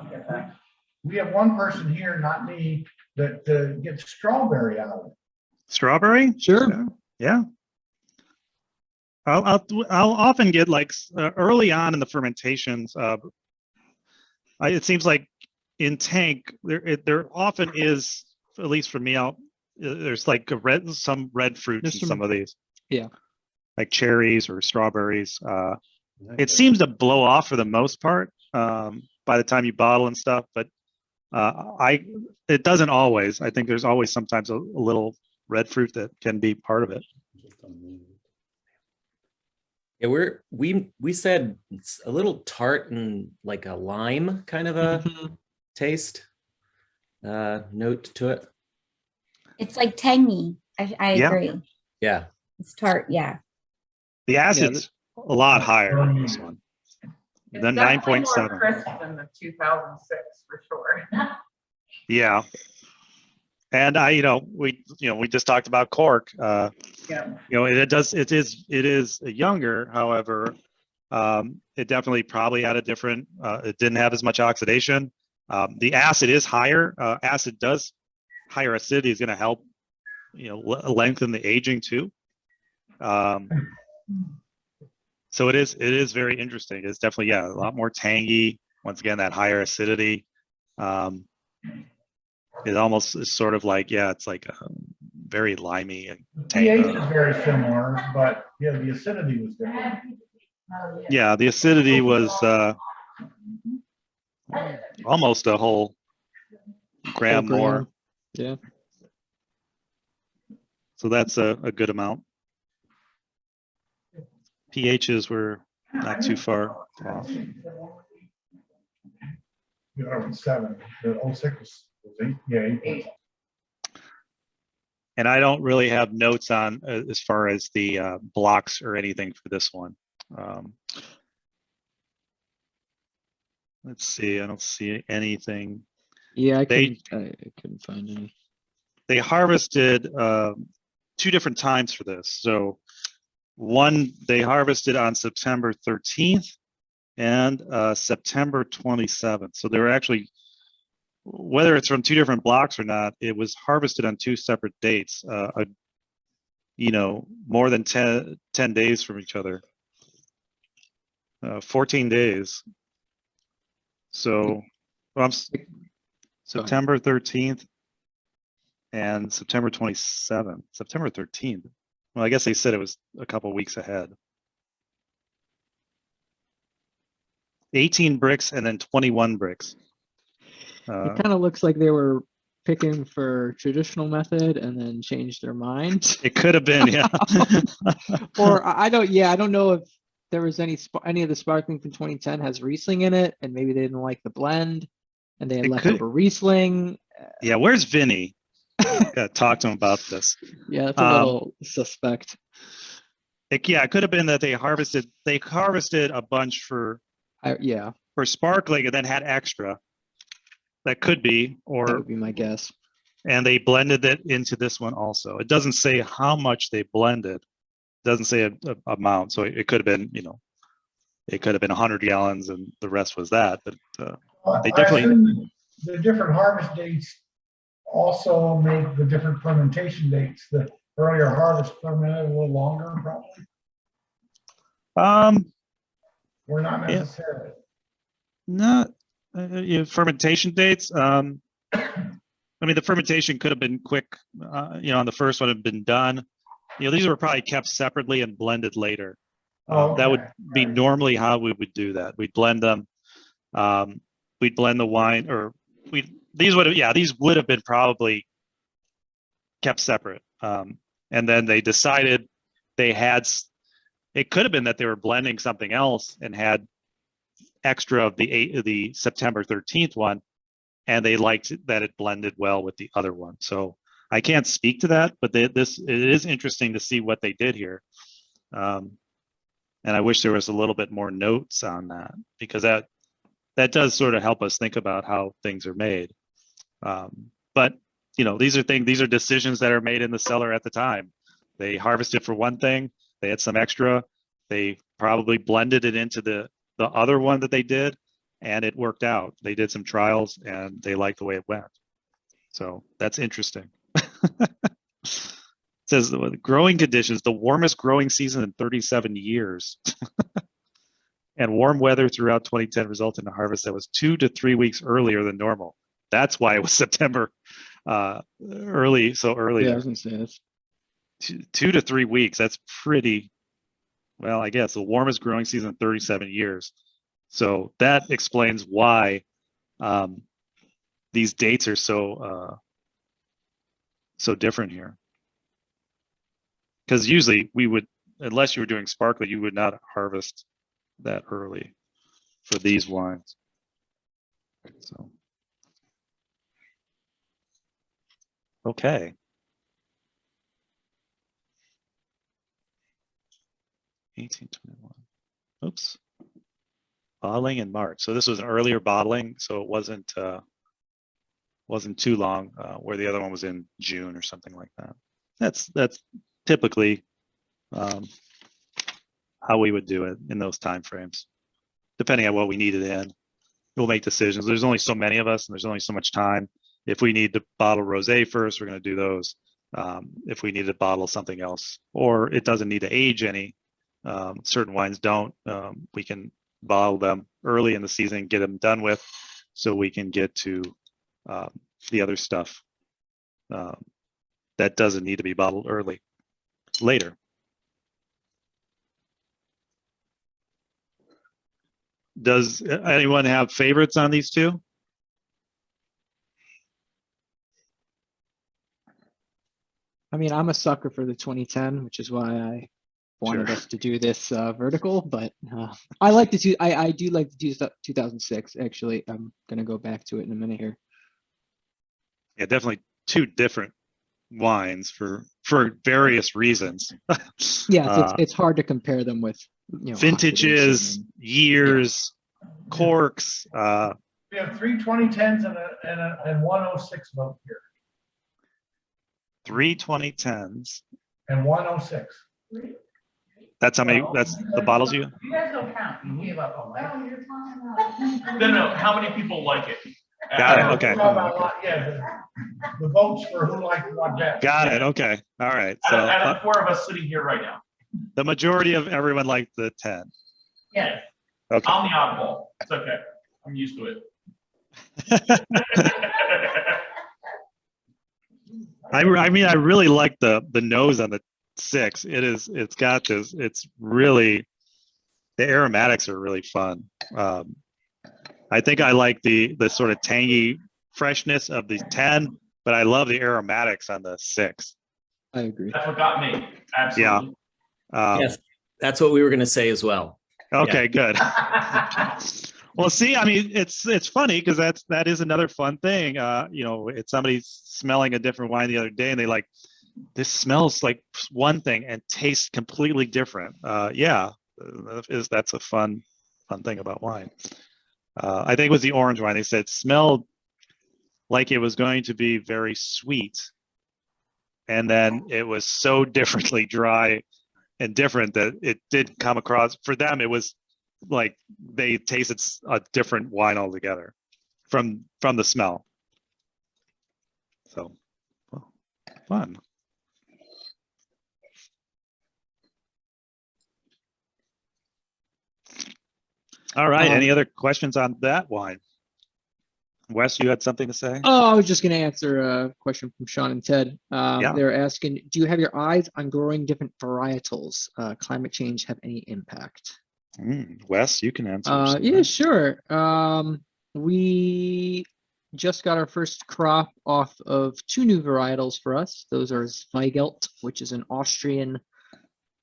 We have one person here, not me, that gets strawberry out of it. Strawberry? Sure. Yeah. I'll often get like early on in the fermentations. It seems like in tank, there often is, at least for me out, there's like some red fruits There's in some- some of these. yeah. Like cherries or strawberries. It seems to blow off for the most part by the time you bottle and stuff, but it doesn't always. I think there's always sometimes a little red fruit that can be part of it. Yeah, we said it's a little tart and like a lime kind of a Mhm. taste note to it. It's like tangy. I Yeah. agree. Yeah. It's tart. Yeah. The acid's a lot higher on this one. It's Then definitely more 9.7. crisp than the 2006 for sure. Yeah. And we just talked about cork. Yeah. It is younger, however, it definitely probably had a different, it didn't have as much oxidation. The acid is higher. Higher acidity is going to help, lengthen the aging too. So it is very interesting. It's definitely, a lot more tangy. Once again, that higher acidity. It almost is sort of like, it's like very limey and pH tangy. is very similar, but yeah, the acidity was different. Yeah, the acidity was almost a whole gram Full more. gram. Yeah. So that's a good amount. pHs were not too far off. You know, it was 7. The 06 was 8. Yeah, 8. And I don't really have notes on as far as the blocks or anything for this one. Let's see, I don't see anything. Yeah, I They- couldn't find any. They harvested 2 different times for this. So one, they harvested on September 13th and September 27th. So they were actually, whether it's from 2 different blocks or not, it was harvested on 2 separate dates, more than 10 days from each other, 14 days. So September 13th and September 27th, September 13th. Well, I guess they said it was a couple weeks ahead. 18 bricks and then 21 bricks. It kind of looks like they were picking for traditional method and then changed their mind. It could have been, yeah. Or I don't know if there was any of the sparkling from 2010 has Riesling in it, and maybe they didn't like the blend, and they had It could- leftover Riesling. Yeah, where's Vinny? Gotta talk to him about this. Yeah, it's a little suspect. It could have been that they harvested a bunch for Yeah, sparkling and then had extra. That could be, that or would be my guess. and they blended it into this one also. It doesn't say how much they blended. It doesn't say a amount. So it could have been, it could have been 100 gallons and the rest was that. But They I definitely- assume the different harvest dates also make the different fermentation dates. The earlier harvest fermented a little longer, probably, or not Yeah. necessarily. not fermentation dates. I mean, the fermentation could have been quick, on the first one had been done. These were probably kept separately and blended later. That would be normally how we would do that. We'd blend them. We'd blend the wine, or these would have been probably kept separate. And then they decided it could have been that they were blending something else and had extra of the September 13th one, and they liked that it blended well with the other one. So I can't speak to that, but it is interesting to see what they did here. And I wish there was a little bit more notes on that, because that does sort of help us think about how things are made. But these are decisions that are made in the cellar at the time. They harvested for one thing, they had some extra, they probably blended it into the other one that they did, and it worked out. They did some trials and they liked the way it went. So that's interesting. It says the growing conditions, the warmest growing season in 37 years. And warm weather throughout 2010 resulted in a harvest that was 2 to 3 weeks earlier than normal. That's why it was September early, so early. Yeah, I was gonna say that's 2 to 3 weeks. That's pretty, well, I guess the warmest growing season in 37 years. So that explains why these dates are so different here. Because usually we would, unless you were doing sparkling, you would not harvest that early for these wines. So, okay. 1821. Oops. Bottling in March. So this was an earlier bottling, so it wasn't too long, where the other one was in June or something like that. That's typically how we would do it in those time frames, depending on what we need it in. We'll make decisions. There's only so many of us, and there's only so much time. If we need to bottle rosé first, we're going to do those. If we need to bottle something else, or it doesn't need to age any, certain wines don't. We can bottle them early in the season, get them done with, so we can get to the other stuff that doesn't need to be bottled early later. Does anyone have favorites on these two? I mean, I'm a sucker for the 2010, which is why I wanted Sure. us to do this vertical, but I like the two. I do like the 2006. Actually, I'm gonna go back to it in a minute here. Yeah, definitely two different wines for various reasons. Yeah, it's hard to compare them with, you know, Vintages, oxidation years, corks. We have 3 2010s and 106 vote here, 3 2010s. and 106. That's how many, that's the bottles you, You guys don't count. You gave up on that. No, how many people like it? Got it, okay. Yeah, the votes for who liked what best. got it, okay, all right. So Out of the 4 of us sitting here right now. the majority of everyone liked the 10. Yeah. Okay. I'm the oddball. It's okay. I'm used to it. I mean, I really like the nose on the 6. It's got this, it's really, the aromatics are really fun. I think I like the sort of tangy freshness of the 10, but I love the aromatics on the 6. I agree. That's what got me. Absolutely. Yes, that's what we were going to say as well. Okay, good. Well, see, I mean, it's funny because that is another fun thing. You know, it's somebody smelling a different wine the other day, and they like, this smells like one thing and tastes completely different. Yeah, that's a fun thing about wine. I think it was the orange wine. They said it smelled like it was going to be very sweet, and then it was so differently dry and different that it did come across. For them, it was like they tasted a different wine altogether from the smell. So, well, fun. All right. Any other questions on that wine? Wes, you had something to say? Oh, I was just going to answer a question from Sean and Ted. Yeah. They're asking, do you have your eyes on growing different varietals? Climate change have any impact? Wes, you can answer. Yeah, sure. We just got our first crop off of 2 new varietals for us. Those are Zweigelt, which is an Austrian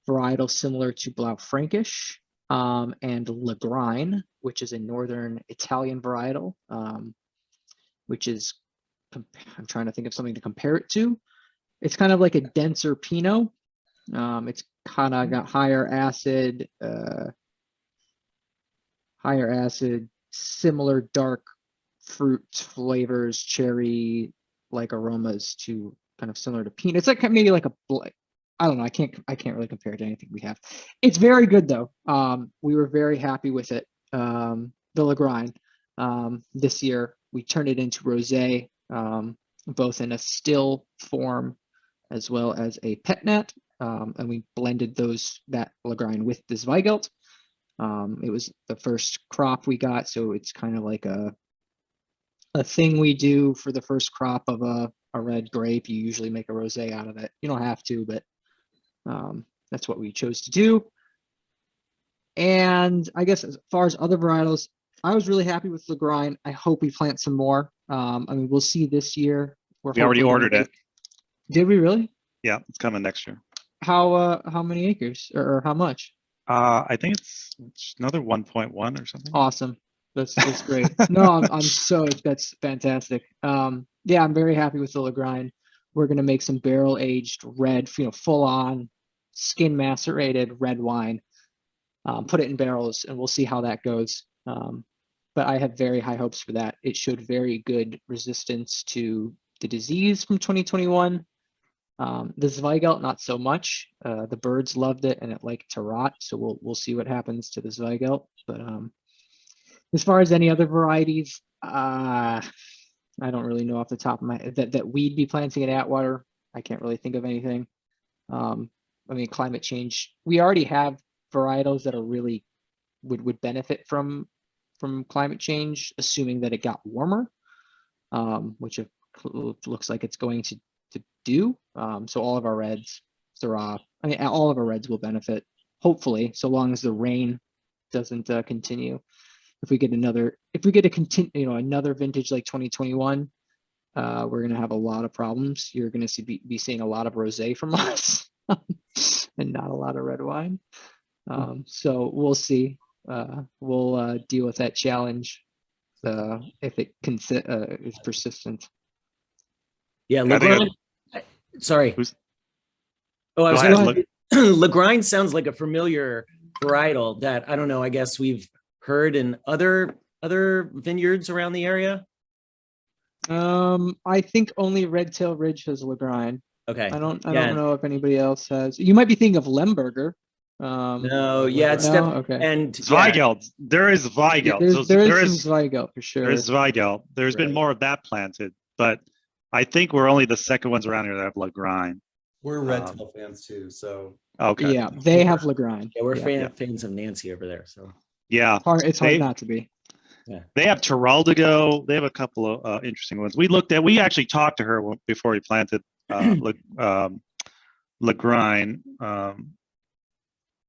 varietal similar to Blaufränkisch, and Legrine, which is a northern Italian varietal, which is, I'm trying to think of something to compare it to. It's kind of like a denser Pinot. It's kind of got higher acid, similar dark fruit flavors, cherry-like aromas to kind of similar to Pinot. It's like maybe like I don't know. I can't really compare it to anything we have. It's very good though. We were very happy with it. The Legrine. This year we turned it into rosé, both in a still form as well as a pet nat, and we blended that Legrine with the Zweigelt. It was the first crop we got, so it's kind of like a thing we do for the first crop of a red grape. You usually make a rosé out of it. You don't have to, but that's what we chose to do. And I guess as far as other varietals, I was really happy with Lagrein. I hope we plant some more. I mean, we'll see this year. We already hopefully gonna ordered it. Did we really? Yeah, it's coming next year. How many acres or how much? I think it's another 1.1 or something. Awesome. That's great. No, that's fantastic. Yeah, I'm very happy with the Lagrein. We're gonna make some barrel aged red, full on skin macerated red wine. Put it in barrels, and we'll see how that goes. But I have very high hopes for that. It showed very good resistance to the disease from 2021. The Zweigelt, not so much. The birds loved it, and it liked to rot. So we'll see what happens to the Zweigelt. But as far as any other varieties, I don't really know off the top of my head that we'd be planting in Atwater. I can't really think of anything. I mean, climate change. We already have varietals that are really would benefit from climate change, assuming that it got warmer, which it looks like it's going to do. So all of our reds, Syrah, I mean, all of our reds will benefit, hopefully, so long as the rain doesn't continue. If we get another vintage like 2021, we're gonna have a lot of problems. You're gonna be seeing a lot of rosé from us, and not a lot of red wine. So we'll see. We'll deal with that challenge if it is persistent. Yeah, I think Lagrein. Sorry. Who's- Oh, I was Go ahead, going to. Lagrein sounds like a familiar varietal that I don't know. I guess we've heard in other vineyards around the area. I think only Red Tail Ridge has Lagrein. Okay. I don't Yeah. know if anybody else has. You might be thinking of Lemberger. No, yeah, it's No? Okay. and yeah, Zweigelt. There is Zweigelt. So There is some Zweigelt for sure. There's Zweigelt. There's been Right. more of that planted, but I think we're only the second ones around here that have Lagrein. We're red tail fans too, so Okay. Yeah, they have Lagrein. we're Yeah. fans of Nancy over there. So Yeah. It's hard They- not to be. They have Teraldigo. They have a couple of interesting ones. We actually talked to her before we planted Lagrein,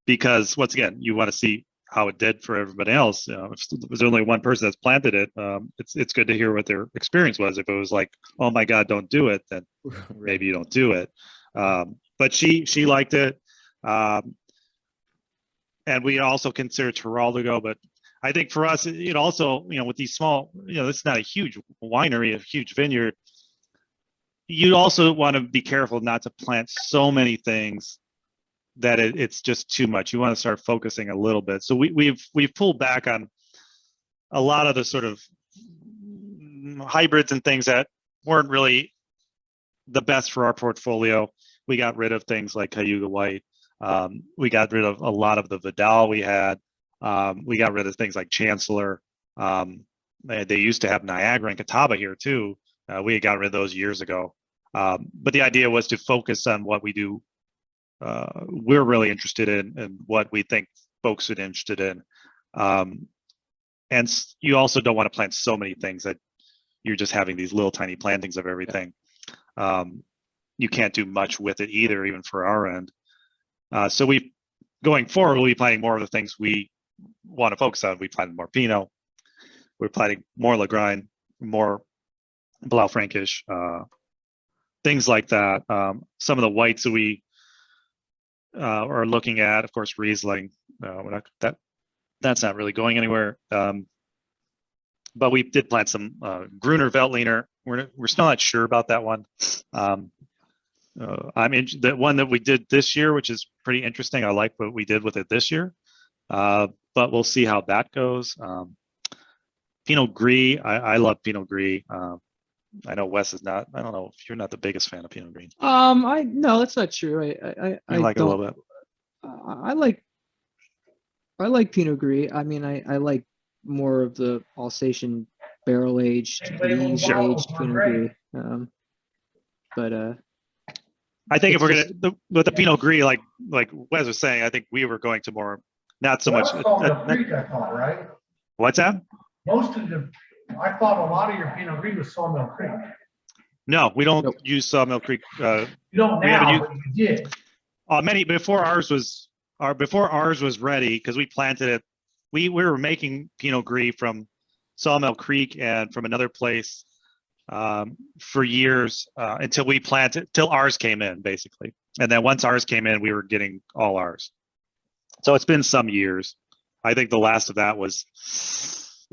because once again, you want to see how it did for everybody else. If there's only one person that's planted it, it's good to hear what their experience was. If it was like, oh my God, don't do it, then maybe you don't do it. But she liked it. And we also consider Teraldigo, but I think for us, it also, with these small, this is not a huge winery, a huge vineyard. You also want to be careful not to plant so many things that it's just too much. You want to start focusing a little bit. So we've pulled back on a lot of the sort of hybrids and things that weren't really the best for our portfolio. We got rid of things like Cayuga White. We got rid of a lot of the Vidal we had. We got rid of things like Chancellor. They used to have Niagara and Catawba here too. We got rid of those years ago. But the idea was to focus on what we do. We're really interested in and what we think folks are interested in. And you also don't want to plant so many things that you're just having these little tiny plantings of everything. You can't do much with it either, even for our end. So going forward, we'll be planting more of the things we want to focus on. We planted more Pinot. We're planting more Lagrein, more Blaufränkisch, things like that. Some of the whites that we are looking at, of course, Riesling. That's not really going anywhere. But we did plant some Gruner Veltliner. We're still not sure about that one. The one that we did this year, which is pretty interesting. I like what we did with it this year, but we'll see how that goes. Pinot Gris, I love Pinot Gris. I know Wes is not. I don't know if you're not the biggest fan of Pinot Gris. No, that's not true. I like it a don't- little bit. I like Pinot Gris. I mean, I like more of the Alsatian barrel aged, Labeled aged bottles are Pinot great. Gris. But I think if it's we're gonna with the Pinot Gris, like Wes was saying, I think we were going to more not so That much. was Sawmill Creek, I thought, right? What's that? Most of the, I thought a lot of your Pinot Gris was Sawmill Creek. No, we don't Nope. use Sawmill Creek. You don't We haven't now, used- but you did. Many before ours was ready because we planted it. We were making Pinot Gris from Sawmill Creek and from another place for years until we planted till ours came in basically. And then once ours came in, we were getting all ours. So it's been some years. I think the last of that was,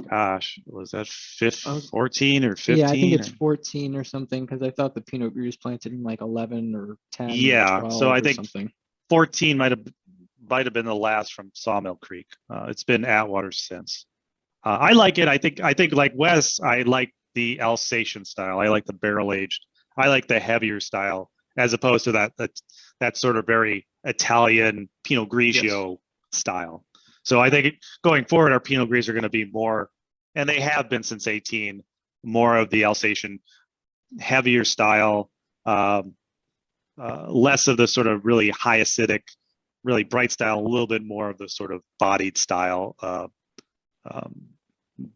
gosh, was that 14 or 15? Yeah, I think it's or- 14 or something, because I thought the Pinot Gris was planted in like 11 or 10 Yeah, or 12 so I or think something. 14 might have been the last from Sawmill Creek. It's been Atwater since. I like it. I think like Wes, I like the Alsatian style. I like the barrel aged. I like the heavier style as opposed to that sort of very Italian Pinot Grigio style. So I think going forward, our Pinot Gris are going to be more, and they have been since 18, more of the Alsatian heavier style, less of the sort of really high acidic, really bright style, a little bit more of the sort of bodied style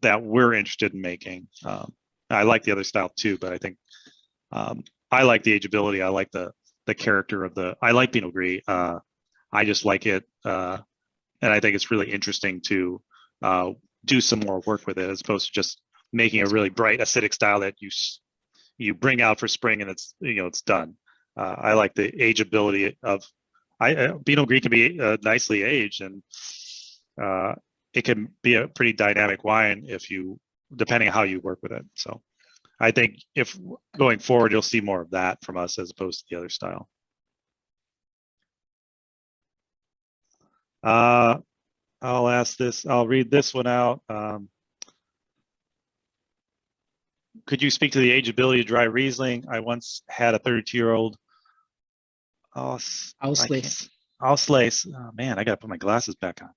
that we're interested in making. I like the other style too, but I think I like the ageability. I like the character of I like Pinot Gris. I just like it, and I think it's really interesting to do some more work with it as opposed to just making a really bright acidic style that you bring out for spring and it's done. I like the ageability of Pinot Gris can be nicely aged, and it can be a pretty dynamic wine depending on how you work with it. So I think if going forward, you'll see more of that from us as opposed to the other style. I'll read this one out. Could you speak to the ageability of dry Riesling? I once had a 32-year-old Auslese. Auslese. Oh man, I got to put my glasses back on.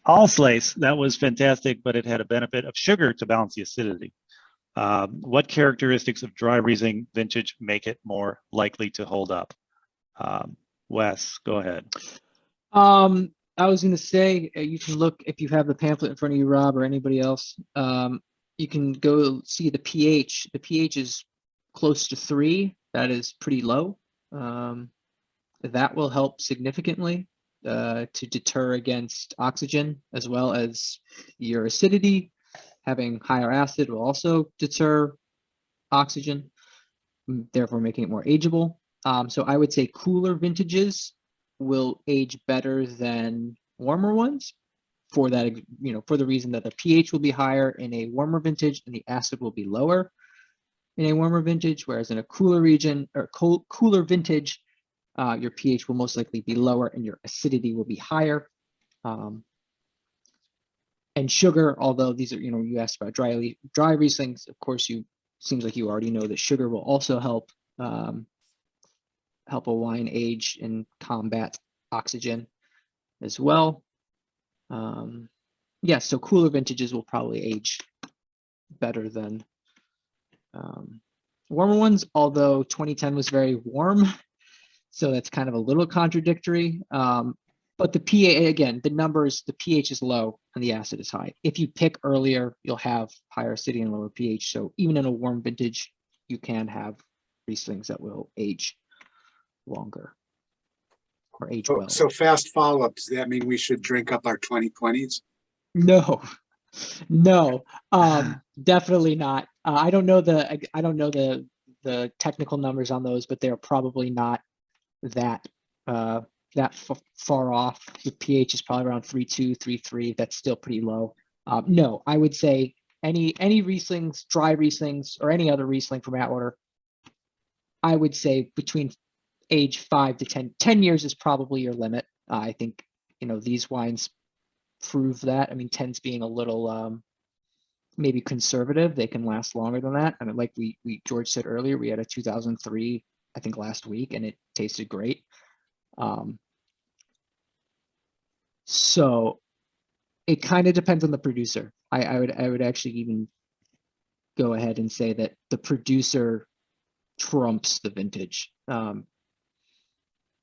Auslese, that was fantastic, but it had a benefit of sugar to balance the acidity. What characteristics of dry Riesling vintage make it more likely to hold up? Wes, go ahead. I was going to say, you can look, if you have the pamphlet in front of you, Rob, or anybody else, you can go see the pH. The pH is close to 3. That is pretty low. That will help significantly to deter against oxygen, as well as your acidity. Having higher acid will also deter oxygen, therefore making it more ageable. So I would say cooler vintages will age better than warmer ones for that, for the reason that the pH will be higher in a warmer vintage and the acid will be lower in a warmer vintage, whereas in a cooler region or cooler vintage, your pH will most likely be lower and your acidity will be higher. And sugar, although these are, you asked about dry Rieslings, of course, seems like you already know that sugar will also help a wine age and combat oxygen as well. Yeah, so cooler vintages will probably age better than warmer ones, although 2010 was very warm, so that's kind of a little contradictory. But the pH, again, the pH is low and the acid is high. If you pick earlier, you'll have higher acidity and lower pH. So even in a warm vintage, you can have Rieslings that will age longer or age well. So fast follow-up, does that mean we should drink up our 2020s? No, definitely not. I don't know the technical numbers on those, but they're probably not that far off. The pH is probably around 3.2, 3.3. That's still pretty low. No, I would say any Rieslings, dry Rieslings, or any other Riesling from Atwater, I would say between age 5 to 10 years is probably your limit. I think, these wines prove that. I mean, 10's being a little maybe conservative. They can last longer than that. And like George said earlier, we had a 2003, I think last week, and it tasted great. So it kind of depends on the producer. I would actually even go ahead and say that the producer trumps the vintage.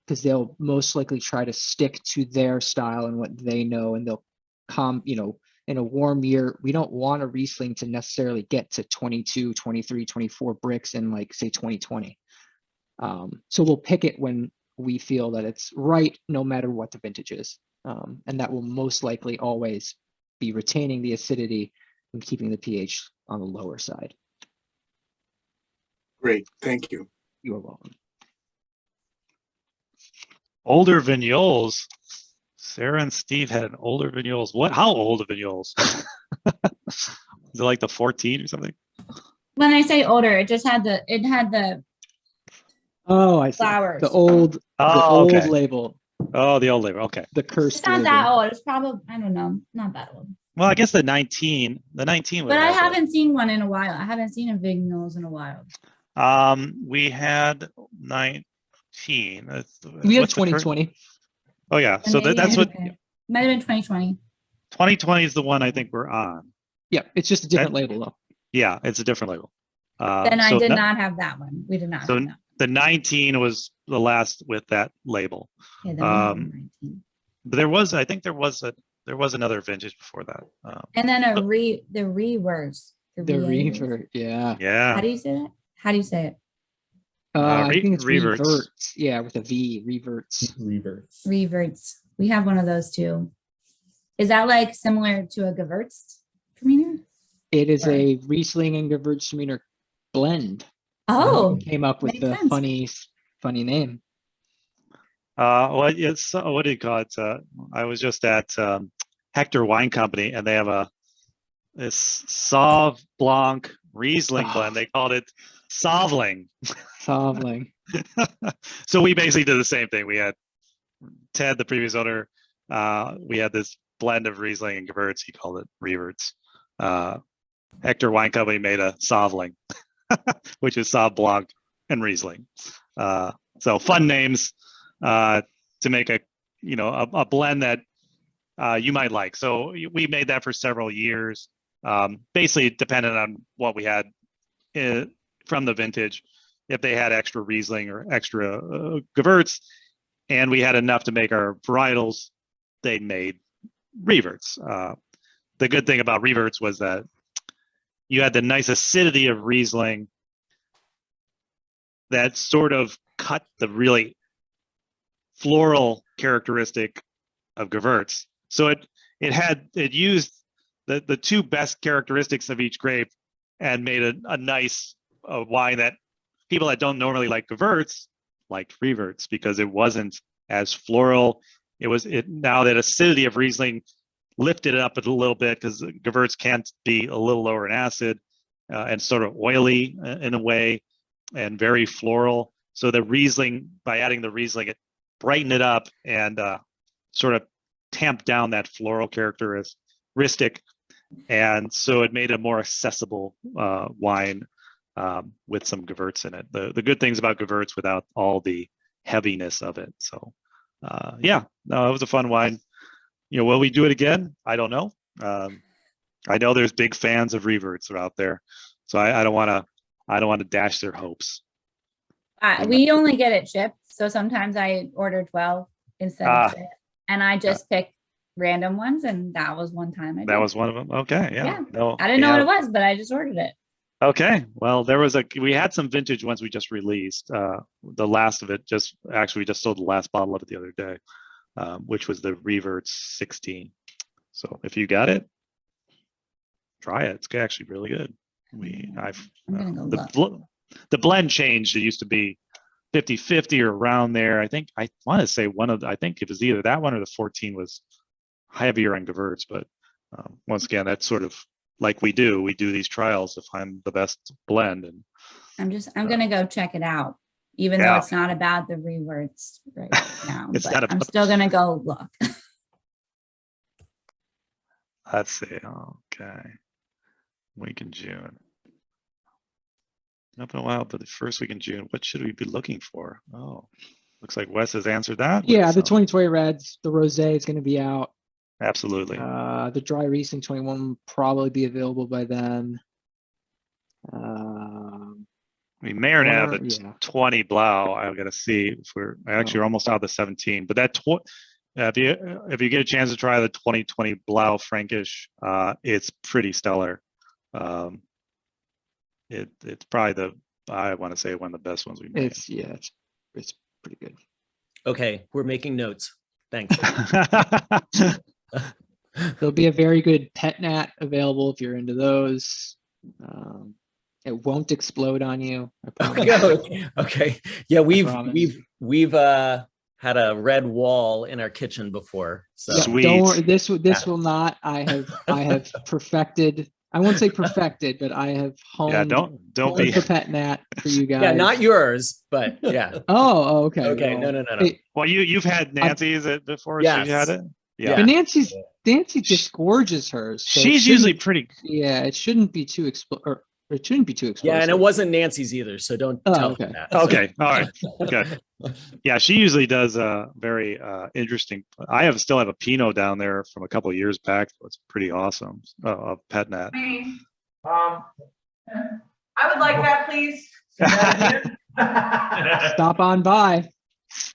because they'll most likely try to stick to their style and what they know, and they'll in a warm year, we don't want a Riesling to necessarily get to 22, 23, 24 bricks in like say 2020. So we'll pick it when we feel that it's right, no matter what the vintage is. And that will most likely always be retaining the acidity and keeping the pH on the lower side. Great, thank you. You are welcome. Older vignoles. Sarah and Steve had an older vignoles. What? How old are vignoles? Is it like the 14 or something? When I say older, it just had the Oh, I see. flowers. The old Oh, okay. label, Oh, the old label. Okay. the It's cursed not that label. old. It's probably, I don't know, not that old. Well, I guess the 19 would But I have that. haven't seen one in a while. I haven't seen a Vignoles in a while. We had 19. We had What's the current- 2020. Oh yeah. Then So maybe that's I- what okay. Might have been 2020. 2020 is the one I think we're on. Yeah, it's just a different label though. Yeah, it's a different label. Then I so did that- not have that one. We did not So have that. the 19 was the last with that label. Okay, then we have um, 19. But I think there was another vintage before that. And then the reverse. The revert, yeah. How Yeah. do you say that? How do you say it? I think it's reverts. reverts. Yeah, with a V, reverts. Reverts. Reverts. We have one of those too. Is that like similar to a Gewürztraminer? It is Right. a Riesling and Gewürztraminer blend. Oh, Came up with makes the sense. funny name. What do you call it? I was just at Hector Wine Company, and they have this Sauv Blanc Riesling blend. They called it Sauvling. Sauvling. So we basically did the same thing. We had Ted, the previous owner. We had this blend of Riesling and Gewürz. He called it Reverts. Hector Wine Company made a Sauvling, which is Sauv Blanc and Riesling. So fun names to make a blend that you might like. So we made that for several years. Basically, dependent on what we had from the vintage. If they had extra Riesling or extra Gewürz, and we had enough to make our varietals, they made reverts. The good thing about reverts was that you had the nice acidity of Riesling that sort of cut the really floral characteristic of Gewürz. So it used the two best characteristics of each grape and made a nice wine that people that don't normally like Gewürz liked reverts because it wasn't as floral. Now that acidity of Riesling lifted it up a little bit because Gewürz can be a little lower in acid and sort of oily in a way and very floral. So the Riesling, by adding the Riesling, it brightened it up and sort of tamped down that floral characteristic. And so it made a more accessible wine with some Gewürz in it. The good things about Gewürz without all the heaviness of it. So it was a fun wine. Will we do it again? I don't know. I know there's big fans of reverts out there, so I don't want to dash their hopes. We only get it shipped, so sometimes I order 12 instead of 6, and I just pick random ones, and that was one time. That was one of them. Okay, Yeah. No, I didn't know what it was, but I just ordered it. Okay, well, we had some vintage ones we just released. The last of it we just sold the last bottle of it the other day, which was the Reverts 16. So if you got it, try it. It's actually really good. I'm gonna go look. The blend changed. It used to be 50-50 or around there. I want to say I think it was either that one or the 14 was heavier on Gewürz, but once again, that's sort of like we do these trials to find the best blend. And I'm gonna go check it out, even though it's not about the reverts right now. But I'm still gonna go look. Let's see. Okay, week in June. Not been a while, but the first week in June. What should we be looking for? Oh, looks like Wes has answered that. Yeah, the 2020 Reds, the Rosé is going to be out. Absolutely. The Dry Riesling 21 will probably be available by then. We may or not have Or- a yeah. 20 Blau. I've got to see if we're actually we're almost out of the 17. But that if you get a chance to try the 2020 Blau Frankish, it's pretty stellar. It's probably I want to say one of the best ones we made. It's pretty good. Okay, we're making notes. Thanks. There'll be a very good pet nat available if you're into those. It won't explode on you. I promise. Okay. Yeah, promise. we've had a red wall in our kitchen before. So Yeah, Sweet. don't worry. This will not. I have perfected. I won't say perfected, but I have honed. Yeah, don't honed be. the pet nat for you guys. yeah, not yours, but yeah. Oh, okay. Okay, well, no. Well, you've had Nancy's before. So you had Yes. it. Yeah. But Nancy disgorges hers. So it She's usually shouldn't- pretty. Yeah, it shouldn't be too it shouldn't be too explosive. Yeah, and it wasn't Nancy's either, so don't Oh, tell okay. her that. Okay. All right. Good. Yeah, she usually does very interesting. I still have a Pinot down there from a couple of years back. It's pretty awesome. Of Pet Nat. Me. Um, I would like that, please. say that again? Stop on by.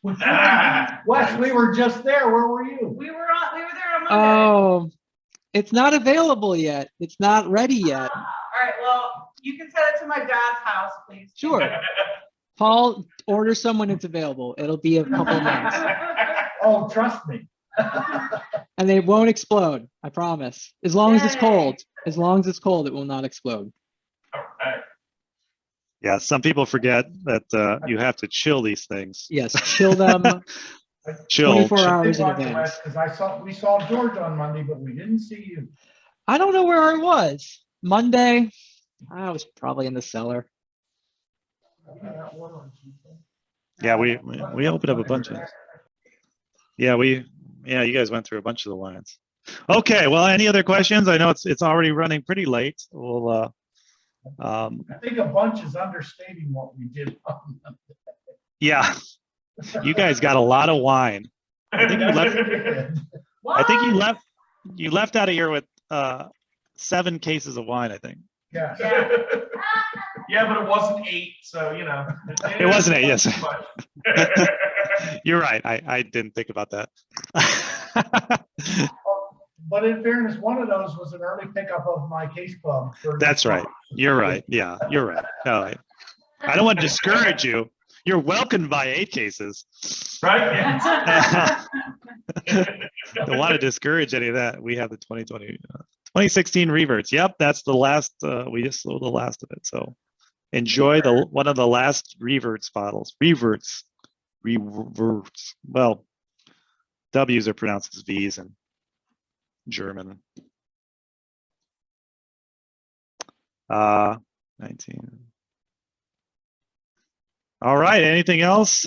Wes, we were just there. Where were you? We were there on Monday. Oh, it's not available yet. It's not ready yet. All right, well, you can send it to my dad's house, please. Sure. Paul, order someone it's available. It'll be a couple of months. Oh, trust me. And they won't explode. I promise. As long as it's Yay. cold. As long as it's cold, it will not explode. All right. Yeah, some people forget that you have to chill these things. Yes, chill them Chill. 24 hours in Watch it, advance. Wes, 'cause we saw George on Monday, but we didn't see you. I don't know where I was. Monday, I was probably in the cellar. Yeah, we opened up a bunch of this. Yeah, you guys went through a bunch of the wines. Okay, well, any other questions? I know it's already running pretty late. We'll I think a bunch is understating what we did. yeah, you guys got a lot of wine. I think you left out of here with 7 cases of wine, I think. Yeah. Yeah, but it wasn't 8, so you know. It wasn't 8, yes. Too much. You're right. I didn't think about that. But in fairness, one of those was an early pickup of my case club. That's right. You're right. Yeah, you're right. All right. I don't want to discourage you. You're welcome to buy 8 cases. Right? Don't want to discourage any of that. We have the 2016 reverts. Yep, that's the last. We just sold the last of it. So enjoy one of the last reverts bottles. Reverts. Well, W's are pronounced as V's in German. 19. All right. Anything else?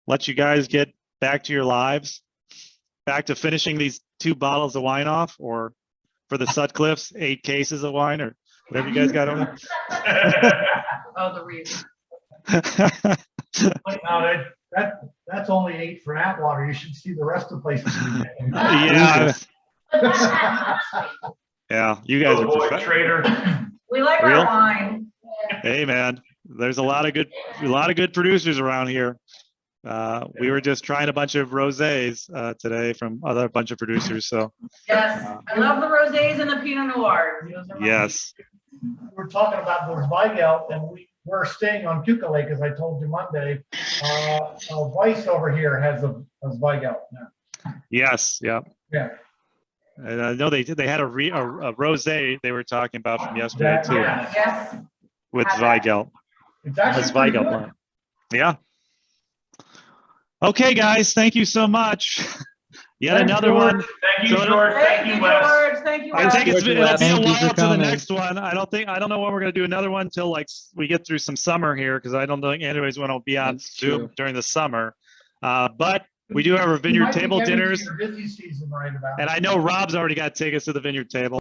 Let you guys get back to your lives, back to finishing these 2 bottles of wine off, or for the Sutcliffes, 8 cases of wine, or whatever you guys got on Oh, the reason. it. No, that's only 8 for Atwater. You should see the rest of the places. Yeah. Yeah. You guys Oh, are boy, perfect. trader. We like Real? our wine. Hey, man, there's a lot of good producers around here. We were just trying a bunch of rosés today from a bunch of producers. So Yes, I love the rosés and the Pinot Noirs. Those are my- yes. We're talking about those Weigelt, and we're staying on Cuca Lake, as I told you Monday. Weiss over here has a Weigelt now. Yes. Yeah. Yeah. And I know they had a rosé they were talking about from yesterday too, Yes. with Had that. Weigelt. It's actually That's pretty Weigelt good. blend. Yeah. Okay, guys. Thank you so much. Yet Thanks, another George. one. Thank you, So- George. Thank you, Wes. George. Thank you, I Wes. think it'll be Thank a you for while to the coming. next one. I don't know when we're gonna do another one till like we get through some summer here, because I don't think anybody's want to be on That's Zoom true. during the summer. But we do have our You vineyard might be table getting to dinners, your busy season right about and I know Rob's already got tickets to the vineyard table.